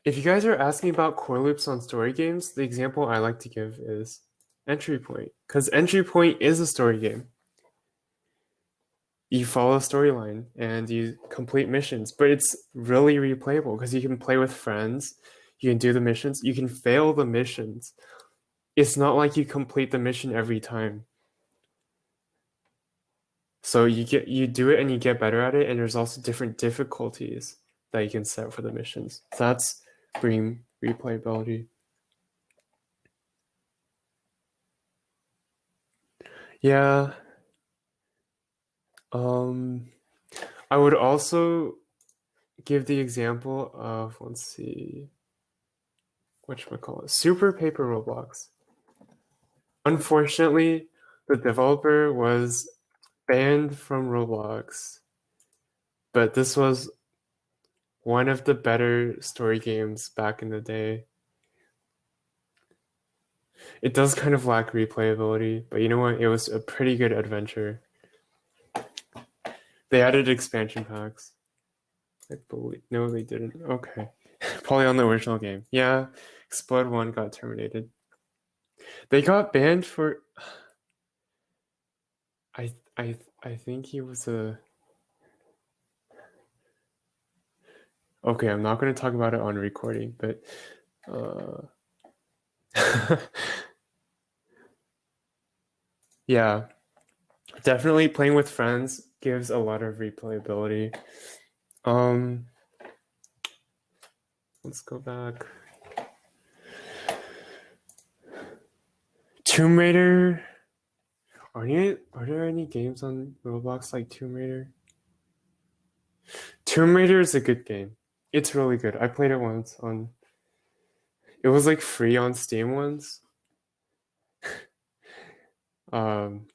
If you guys are asking about core loops on story games, the example I like to give is Entry Point, because Entry Point is a story game. You follow a storyline and you complete missions, but it's really replayable because you can play with friends, you can do the missions, you can fail the missions. It's not like you complete the mission every time. So you do it and you get better at it, and there's also different difficulties that you can set for the missions. That's bringing replayability. Yeah. I would also give the example of, let's see, whatchamacallit, Super Paper Roblox. Unfortunately, the developer was banned from Roblox, but this was one of the better story games back in the day. It does kind of lack replayability, but you know what? It was a pretty good adventure. They added expansion packs. I believe. No, they didn't. Okay. Probably on the original game. Yeah, Explode 1 got terminated. They got banned for. I think he was a. Okay, I'm not going to talk about it on recording, but uh, yeah, definitely playing with friends gives a lot of replayability. Let's go back. Tomb Raider. Are there any games on Roblox like Tomb Raider? Tomb Raider is a good game. It's really good. I played it once on. It was like free on Steam once. Um,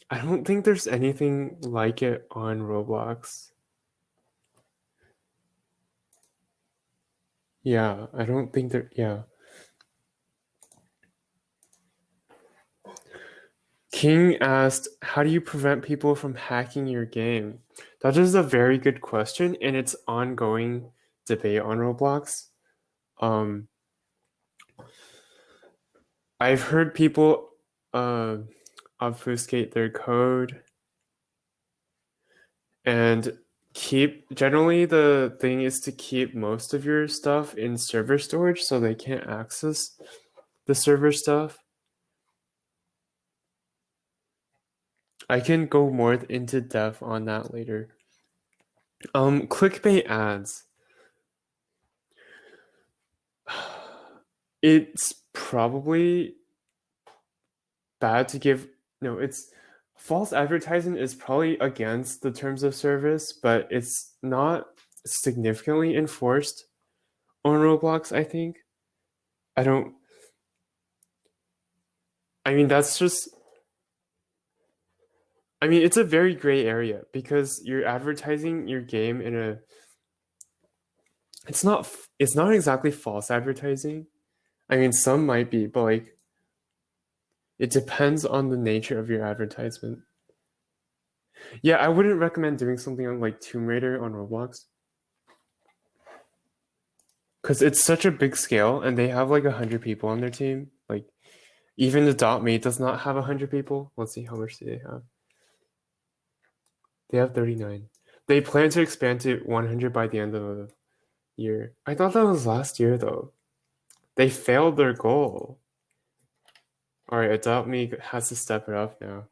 I don't think there's anything like it on Roblox. Yeah, I don't think there. Yeah. King asked, "How do you prevent people from hacking your game?" That is a very good question, and it's ongoing debate on Roblox. Um, I've heard people uh, obfuscate their code and keep. Generally, the thing is to keep most of your stuff in server storage so they can't access the server stuff. I can go more into depth on that later. Clickbait ads. It's probably bad to give. No, it's false advertising is probably against the terms of service, but it's not significantly enforced on Roblox, I think. I don't. I mean, that's just. I mean, it's a very gray area because you're advertising your game in a. It's not. It's not exactly false advertising. I mean, some might be, but like, it depends on the nature of your advertisement. Yeah, I wouldn't recommend doing something on like Tomb Raider on Roblox because it's such a big scale, and they have like 100 people on their team. Like, even the dot me does not have 100 people. Let's see, how much do they have? They have 39. They plan to expand to 100 by the end of the year. I thought that was last year though. They failed their goal. All right, Adopt Me has to step it up now.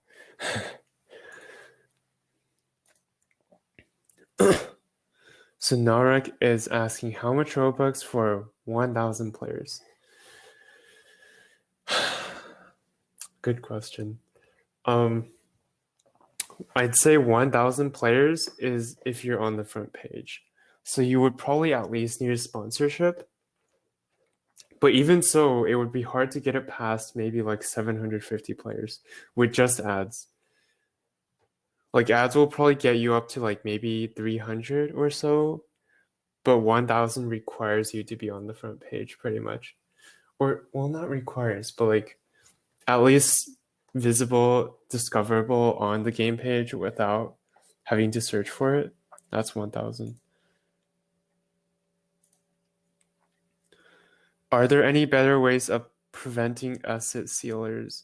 So Narek is asking how much Robux for 1,000 players. Good question. I'd say 1,000 players is if you're on the front page. So you would probably at least need a sponsorship. But even so, it would be hard to get it past maybe like 750 players with just ads. Like ads will probably get you up to like maybe 300 or so, but 1,000 requires you to be on the front page pretty much. Or, well, not requires, but like at least visible, discoverable on the game page without having to search for it. That's 1,000. Are there any better ways of preventing asset stealers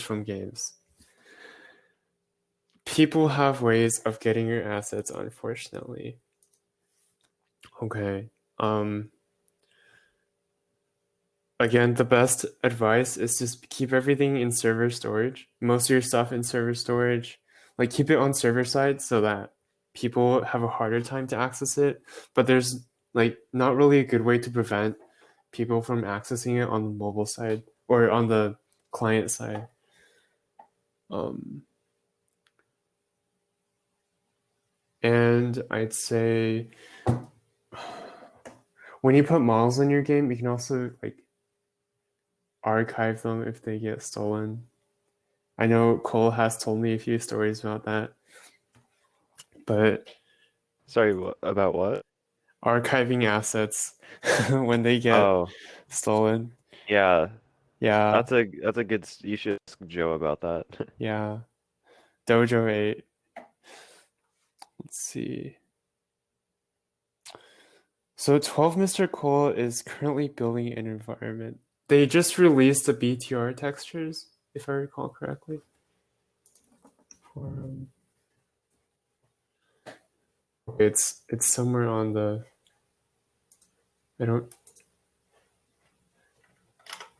from games? People have ways of getting your assets, unfortunately. Okay. Again, the best advice is just keep everything in server storage. Most of your stuff in server storage. Like keep it on server side so that people have a harder time to access it. But there's like not really a good way to prevent people from accessing it on the mobile side or on the client side. And I'd say when you put models in your game, you can also like archive them if they get stolen. I know Cole has told me a few stories about that, but Sorry, about what? archiving assets when they get Oh, stolen. yeah. Yeah, That's a good. You should ask Joe about that. yeah. Dojo 8. Let's see. So 12 Mr. Cole is currently building an environment. They just released the BTR textures, if I recall correctly. It's somewhere on the I don't.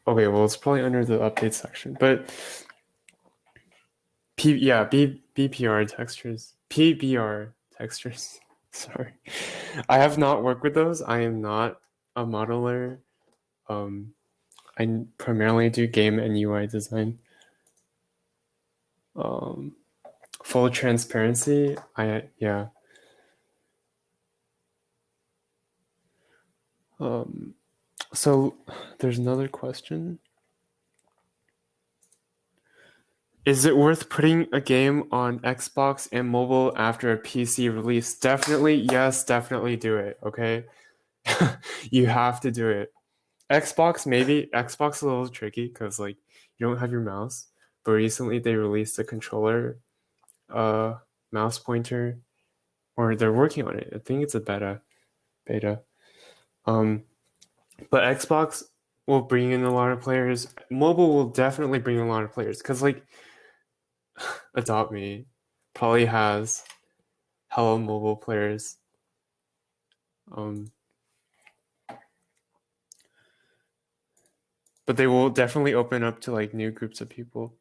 Okay, well, it's probably under the update section, but BPR textures, PBR textures. Sorry, I have not worked with those. I am not a modeler. I primarily do game and UI design. Um, Full transparency. Yeah. So there's another question. Is it worth putting a game on Xbox and mobile after a PC release? Definitely, yes, definitely do it, okay? You have to do it. Xbox, maybe. Xbox is a little tricky because like you don't have your mouse. But recently they released a controller, mouse pointer, or they're working on it. I think it's a beta. Um, but Xbox will bring in a lot of players. Mobile will definitely bring in a lot of players because like Adopt Me probably has hello mobile players. But they will definitely open up to like new groups of people.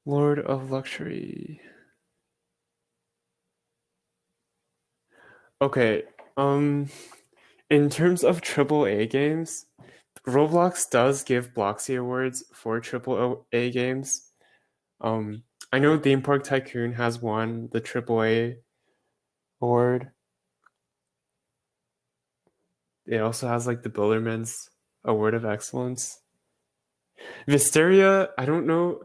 Lord of Luxury. Okay. In terms of AAA games, Roblox does give Bloxy Awards for AAA games. I know Theme Park Tycoon has won the AAA award. It also has like the Builderman's Award of Excellence. Visteria, I don't know.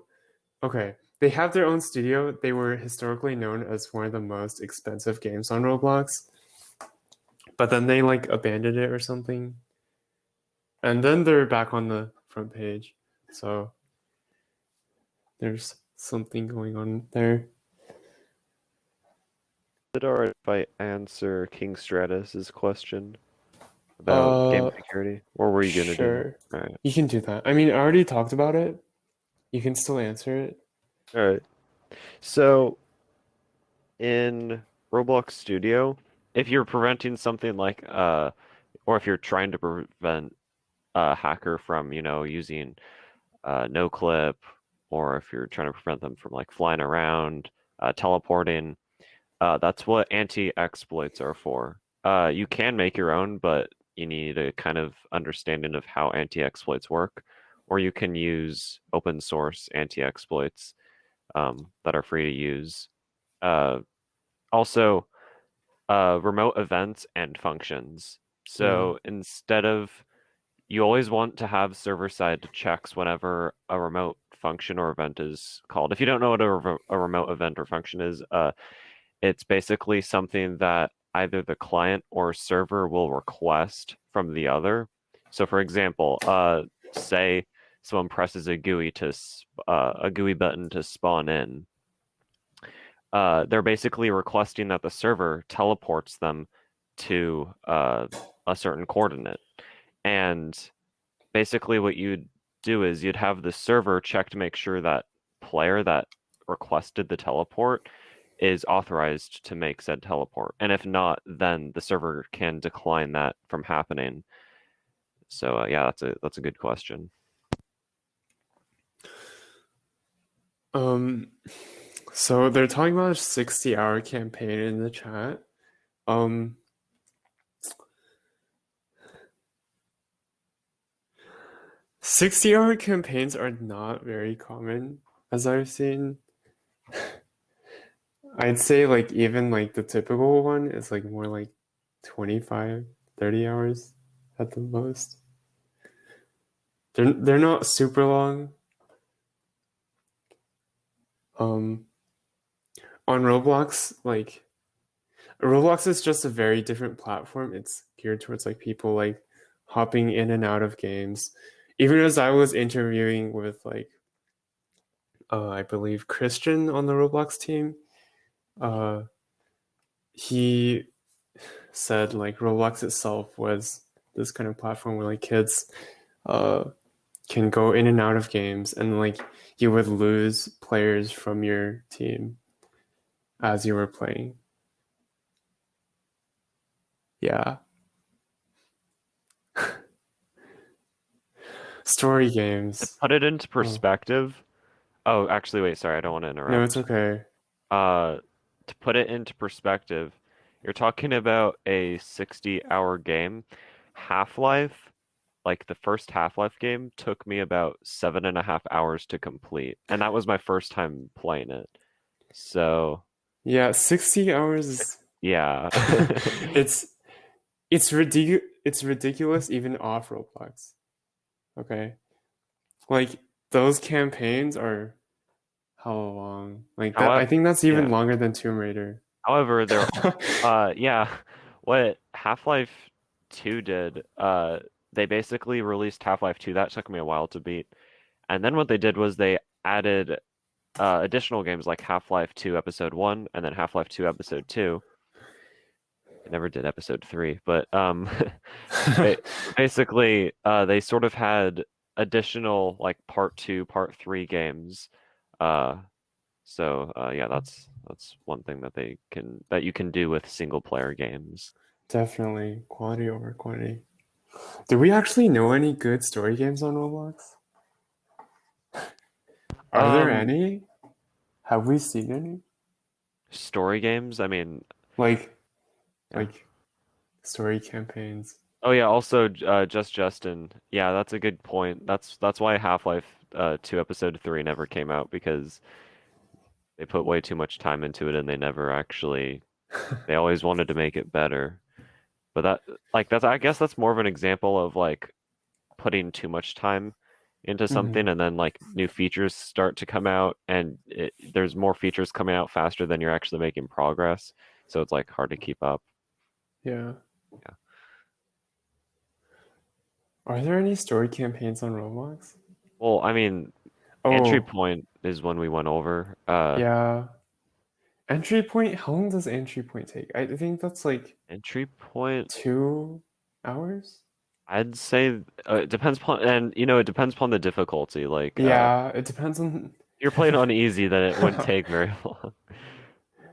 Okay, they have their own studio. They were historically known as one of the most expensive games on Roblox, but then they like abandoned it or something. And then they're back on the front page. So there's something going on there. Is it alright if I answer King Stratus's question about game security? Or were you gonna do Sure. it? Alright. You can do that. I mean, I already talked about it. You can still answer it. Alright. So in Roblox Studio, if you're preventing something like or if you're trying to prevent a hacker from, using no clip, or if you're trying to prevent them from like flying around, teleporting, that's what anti-exploits are for. You can make your own, but you need a kind of understanding of how anti-exploits work, or you can use open source anti-exploits that are free to use. Uh, Also, remote events and functions. Yeah. So instead of you always want to have server-side checks whenever a remote function or event is called. If you don't know what a remote event or function is, it's basically something that either the client or server will request from the other. So, for example, say someone presses a GUI button to spawn in. They're basically requesting that the server teleports them to a certain coordinate. And basically, what you'd do is you'd have the server check to make sure that player that requested the teleport is authorized to make said teleport. And if not, then the server can decline that from happening. So yeah, that's a good question. So they're talking about a 60-hour campaign in the chat. 60-hour campaigns are not very common, as I've seen. I'd say like even like the typical one is like more like 25, 30 hours at the most. They're not super long. On Roblox, like Roblox is just a very different platform. It's geared towards like people like hopping in and out of games. Even as I was interviewing with like I believe Christian on the Roblox team, uh he said like Roblox itself was this kind of platform where like kids uh can go in and out of games, and like you would lose players from your team as you were playing. Yeah. Story To games. put it into Oh, perspective, oh, actually, wait, sorry, I don't want to no, it's interrupt. okay. Uh, to put it into perspective, you're talking about a 60-hour game. Half-Life, like the first Half-Life game, took me about 7.5 hours to complete, and that was my first time playing it. So, Yeah, 60 hours six, is yeah. it's it's ridiculous even off Roblox. Okay. Like those campaigns are how long? Like that I However, think that's even yeah. longer than Tomb Raider. However, yeah, what Half-Life 2 did, they basically released Half-Life 2. That took me a while to beat. And then what they did was they added additional games like Half-Life 2 Episode 1 and then Half-Life 2 Episode 2. I never did Episode 3, but ba basically they sort of had additional like Part 2, Part 3 games. Uh, yeah, that's one thing that you can do with single player games. Definitely quality over quantity. Do we actually know any good story games on Roblox? Are there Um, any? Have we seen any? Story games, I mean, Like yeah. like story campaigns. Oh yeah, also Just Justin. Yeah, that's a good point. That's why Half-Life 2 Episode 3 never came out because they put way too much time into it and they never actually they always wanted to make it better. But that's I guess that's more of an example of like putting too much time into Hmm. something and then like new features start to come out and there's more features coming out faster than you're actually making progress. So it's like hard to keep up. Yeah. Yeah. Are there any story campaigns on Roblox? Well, I mean, entry Oh, point is when we went over. yeah. Entry point, how long does entry point take? I think that's like Entry point, 2 hours? I'd say it depends upon, and it depends upon the difficulty. Like, Yeah, it depends on. if you're playing on easy, then it wouldn't take very long.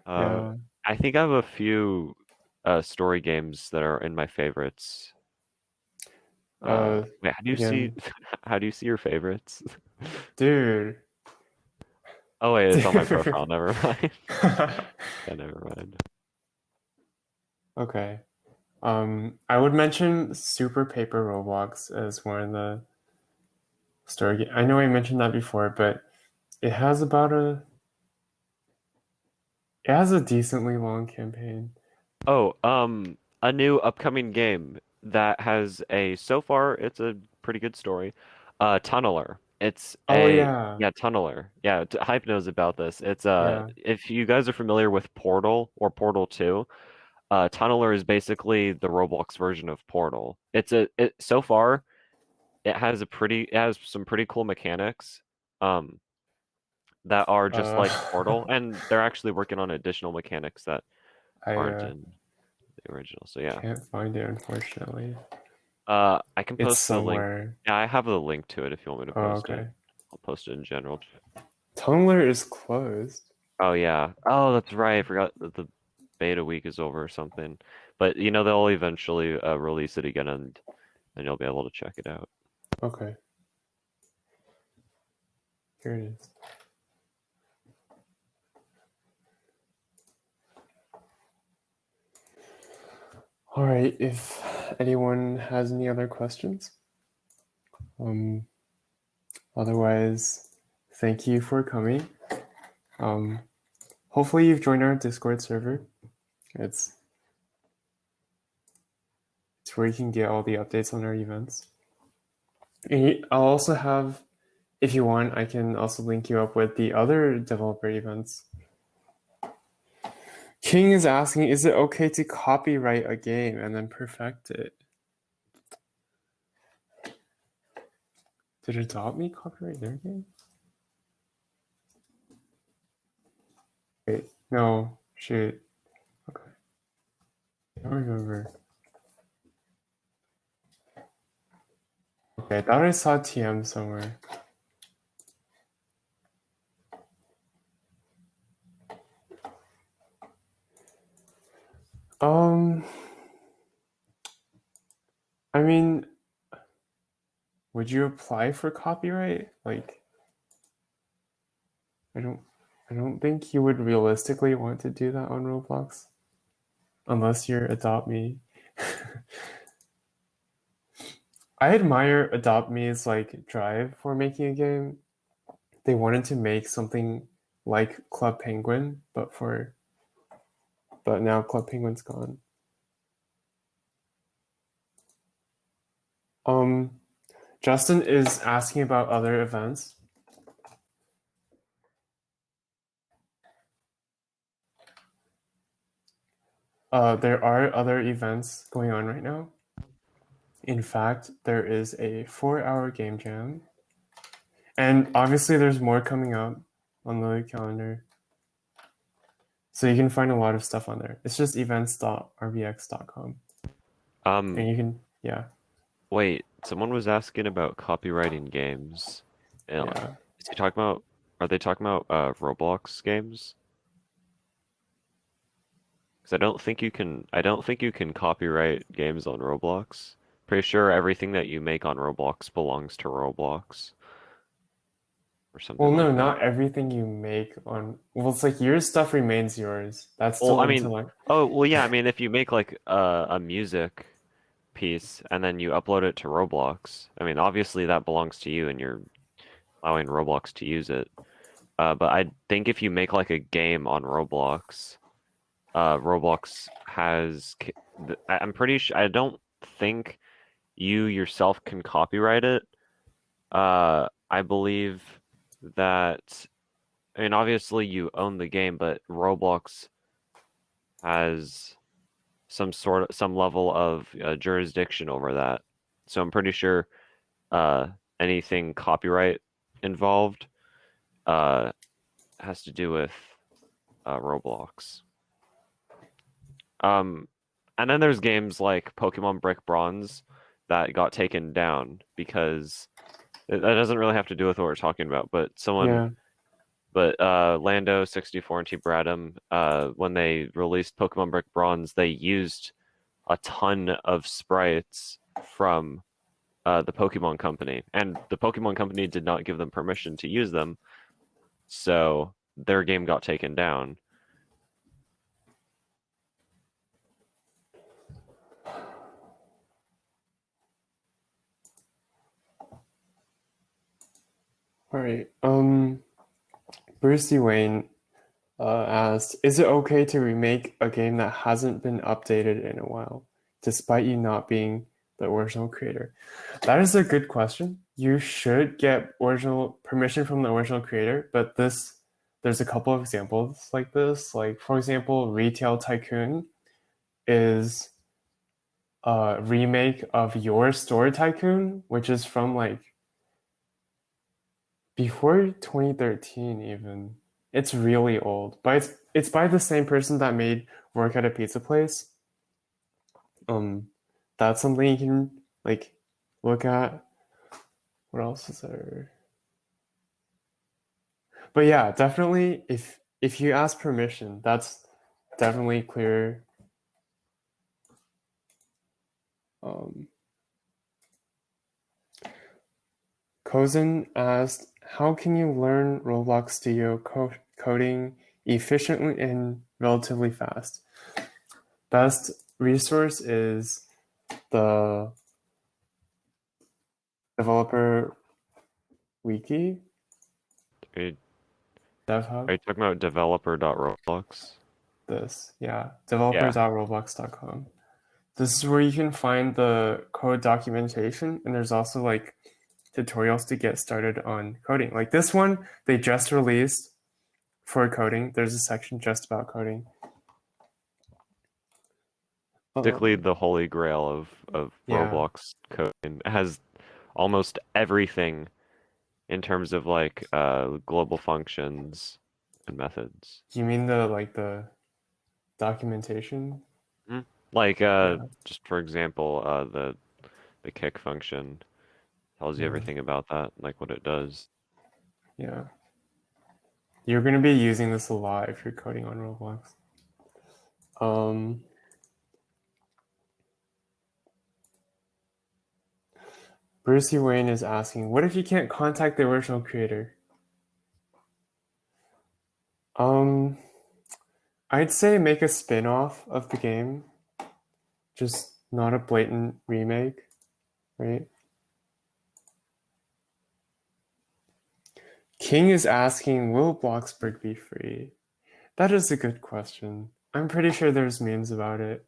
Uh, Yeah. I think I have a few story games that are in my favorites. Wait, how do you see Again, how do you see your favorites? dude. Oh wait, it's on my Dude. profile. Never mind. Yeah, never mind. Okay. I would mention Super Paper Roblox as one of the story. I know I mentioned that before, but it has about a it has a decently long campaign. Oh, a new upcoming game that has so far it's a pretty good story. Tunneler. Oh yeah, Yeah, Tunneler. Yeah, Hype knows about this. yeah. If you guys are familiar with Portal or Portal 2, Tunneler is basically the Roblox version of Portal. So far it has some pretty cool mechanics um that are just Uh, like Portal, and they're actually working on additional mechanics that I aren't in the original. So yeah. can't find it unfortunately. I can It's post the link. somewhere. Yeah, I have the link to it if you want me to Oh, post it. okay. I'll post it in general. Tumblr is closed. Oh yeah. Oh, that's right. I forgot that the beta week is over or something. But they'll eventually release it again and you'll be able to check it out. Okay, here it is. All right, if anyone has any other questions, um, otherwise, thank you for coming. Um, hopefully you've joined our Discord server. It's it's where you can get all the updates on our events. And I'll also have, if you want, I can also link you up with the other developer events. King is asking, is it okay to copyright a game and then perfect it? Did Adopt Me copyright their game? Wait, no, shoot. Okay, I don't remember. I thought I saw TM somewhere. Um, I mean, would you apply for copyright? Like, I don't, I don't think you would realistically want to do that on Roblox, unless you're Adopt Me. I admire Adopt Me's like drive for making a game. They wanted to make something like Club Penguin, but now Club Penguin's gone. Justin is asking about other events. There are other events going on right now. In fact, there is a 4-hour game jam. And obviously there's more coming up on the calendar. So you can find a lot of stuff on there. It's just events.rbx.com. And you can, yeah, Wait, someone was asking about copyrighting games. yeah. Is he talking about, are they talking about Roblox games? Because I don't think you can copyright games on Roblox. Pretty sure everything that you make on Roblox belongs to Roblox or Well, something no, like that. not everything you make on. Well, it's like your stuff remains yours. That's Well, still I mean, intellect. oh, well, yeah, I mean, if you make like a music piece and then you upload it to Roblox, I mean, obviously that belongs to you and you're allowing Roblox to use it. But I think if you make like a game on Roblox, Roblox has, I'm pretty sure, I don't think you yourself can copyright it. I believe that, I mean, obviously you own the game, but Roblox has some level of jurisdiction over that. So I'm pretty sure uh, anything copyright involved uh, has to do with Roblox. Um, and then there's games like Pokemon Brick Bronze that got taken down because that doesn't really have to do with what we're talking about, but Yeah. Lando 64 and T Bradham, when they released Pokemon Brick Bronze, they used a ton of sprites from the Pokemon Company, and the Pokemon Company did not give them permission to use them, so their game got taken down. All right. Brucey Wayne asked, "Is it okay to remake a game that hasn't been updated in a while, despite you not being the original creator?" That is a good question. You should get original permission from the original creator, but there's a couple of examples like this. Like for example, Retail Tycoon is a remake of Your Store Tycoon, which is from like before 2013 even. It's really old, but it's by the same person that made Work at a Pizza Place. Um, that's something you can like look at. What else is there? But yeah, definitely if you ask permission, that's definitely clear. Um, Kozen asked, "How can you learn Roblox Studio coding efficiently and relatively fast?" Best resource is the developer wiki, Are you, DevHub. are you talking about developer.roblox? This, yeah, Yeah. developers.roblox.com. This is where you can find the code documentation, and there's also like tutorials to get started on coding. Like this one, they just released for coding. There's a section just about coding. Basically Um, the holy grail of yeah. Roblox code and has almost everything in terms of like global functions and methods. You mean the documentation? Like Yeah. just for example, the kick function tells you Yeah. everything about that, like what it does. Yeah. You're going to be using this a lot if you're coding on Roblox. Um, Brucey Wayne is asking, what if you can't contact the original creator? Um, I'd say make a spin-off of the game, just not a blatant remake, right? King is asking, will Bloxburg be free? That is a good question. I'm pretty sure there's memes about it.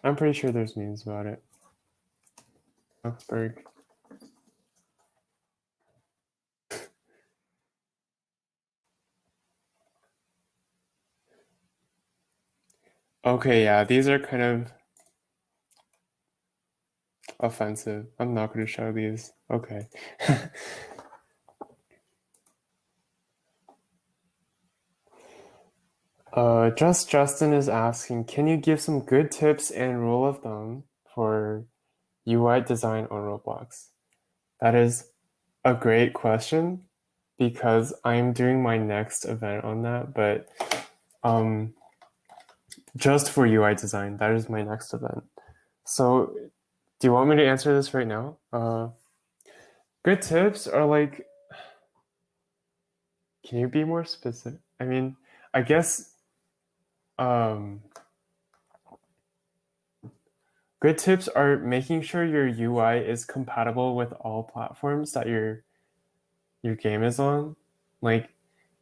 I'm pretty sure there's memes about it. Bloxburg. Okay, yeah, these are kind of offensive. I'm not going to show these. Okay. Just Justin is asking, can you give some good tips and rule of thumb for UI design on Roblox? That is a great question because I'm doing my next event on that, but um, just for UI design, that is my next event. So, do you want me to answer this right now? Good tips are like, can you be more specific? I mean, I guess um, good tips are making sure your UI is compatible with all platforms that your game is on. Like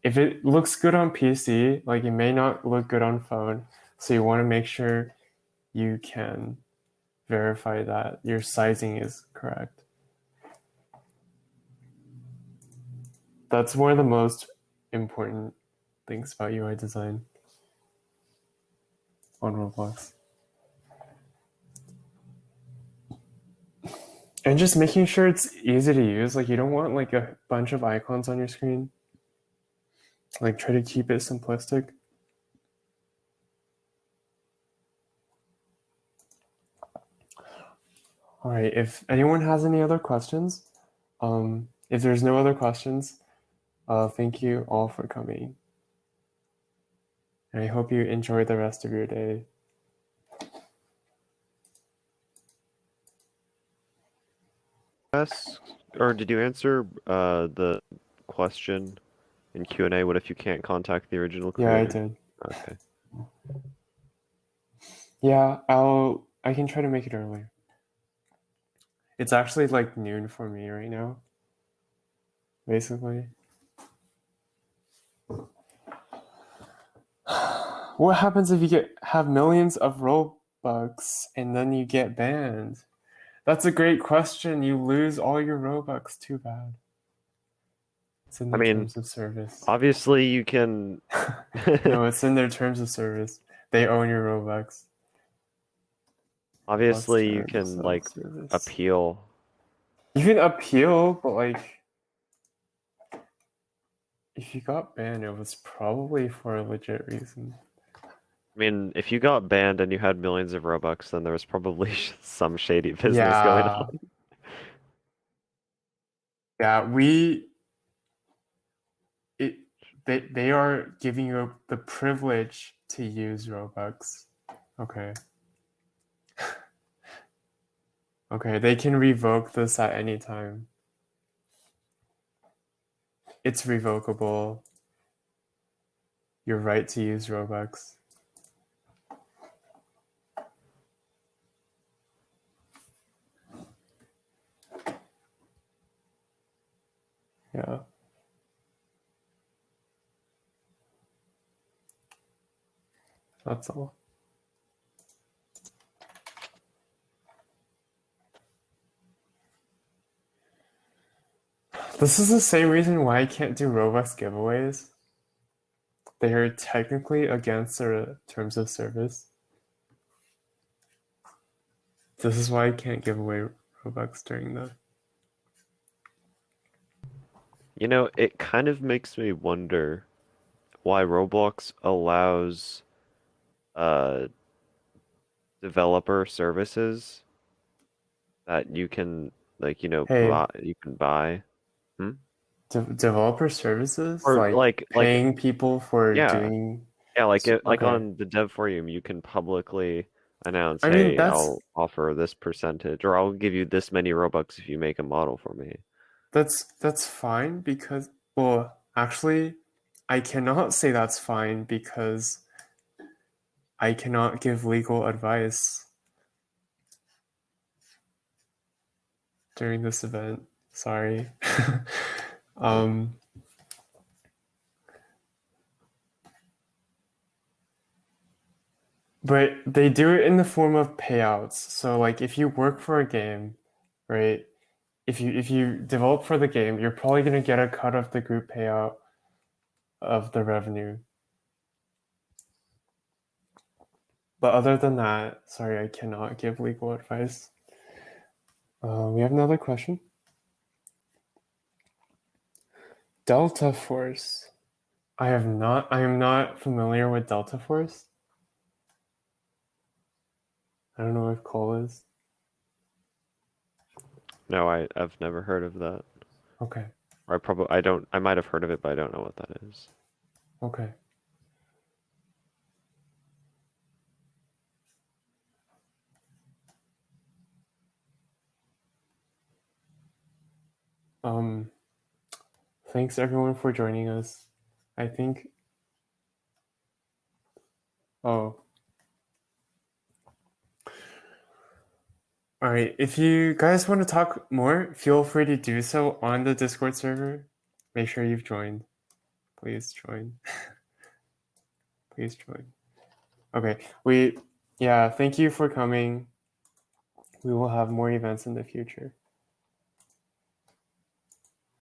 if it looks good on PC, like it may not look good on phone. So you want to make sure you can verify that your sizing is correct. That's one of the most important things about UI design on Roblox. And just making sure it's easy to use. Like you don't want like a bunch of icons on your screen. Like try to keep it simplistic. All right, if anyone has any other questions, if there's no other questions, thank you all for coming. And I hope you enjoy the rest of your day. Ask, or did you answer the question in Q&A? What if you can't contact the original Yeah, I creator? did. Okay. Yeah, I can try to make it earlier. It's actually like noon for me right now, basically. What happens if you have millions of Robux and then you get banned? That's a great question. You lose all your Robux. Too bad. It's in I their mean, terms of service. obviously you can. No, it's in their terms of service. They own your Robux. Plus Obviously you terms can of like service. appeal. You can appeal, but like if you got banned, it was probably for a legit reason. I mean, if you got banned and you had millions of Robux, then there was probably some shady business going Yeah, on. yeah. It they are giving you the privilege to use Robux. Okay. Okay, they can revoke this at any time. It's revocable. Your right to use Robux. Yeah. That's all. This is the same reason why I can't do Robux giveaways. They are technically against the terms of service. This is why I can't give away Robux during the. You know, it kind of makes me wonder why Roblox allows uh developer services that you can like, Hey, you can buy. Hmm? developer services, Or like paying people for yeah. doing. Yeah, like Okay. on the Dev Forum, you can publicly announce, I mean, "Hey, I'll offer this percentage, or I'll give you this many Robux if you make a model for me." that's fine because, well, actually, I cannot say that's fine because I cannot give legal advice during this event. Sorry. Oh, um, but they do it in the form of payouts. So like if you work for a game, right? If you develop for the game, you're probably gonna get a cut of the group payout of the revenue. But other than that, sorry, I cannot give legal advice. We have another question. Delta Force. I am not familiar with Delta Force. I don't know if Cole is. no, I've never heard of that. Okay. Or I might have heard of it, but I don't know what that is. Okay. Um, Thanks everyone for joining us. I think. Oh, all right. If you guys want to talk more, feel free to do so on the Discord server. Make sure you've joined. Please join. Please join. Okay. Yeah, thank you for coming. We will have more events in the future.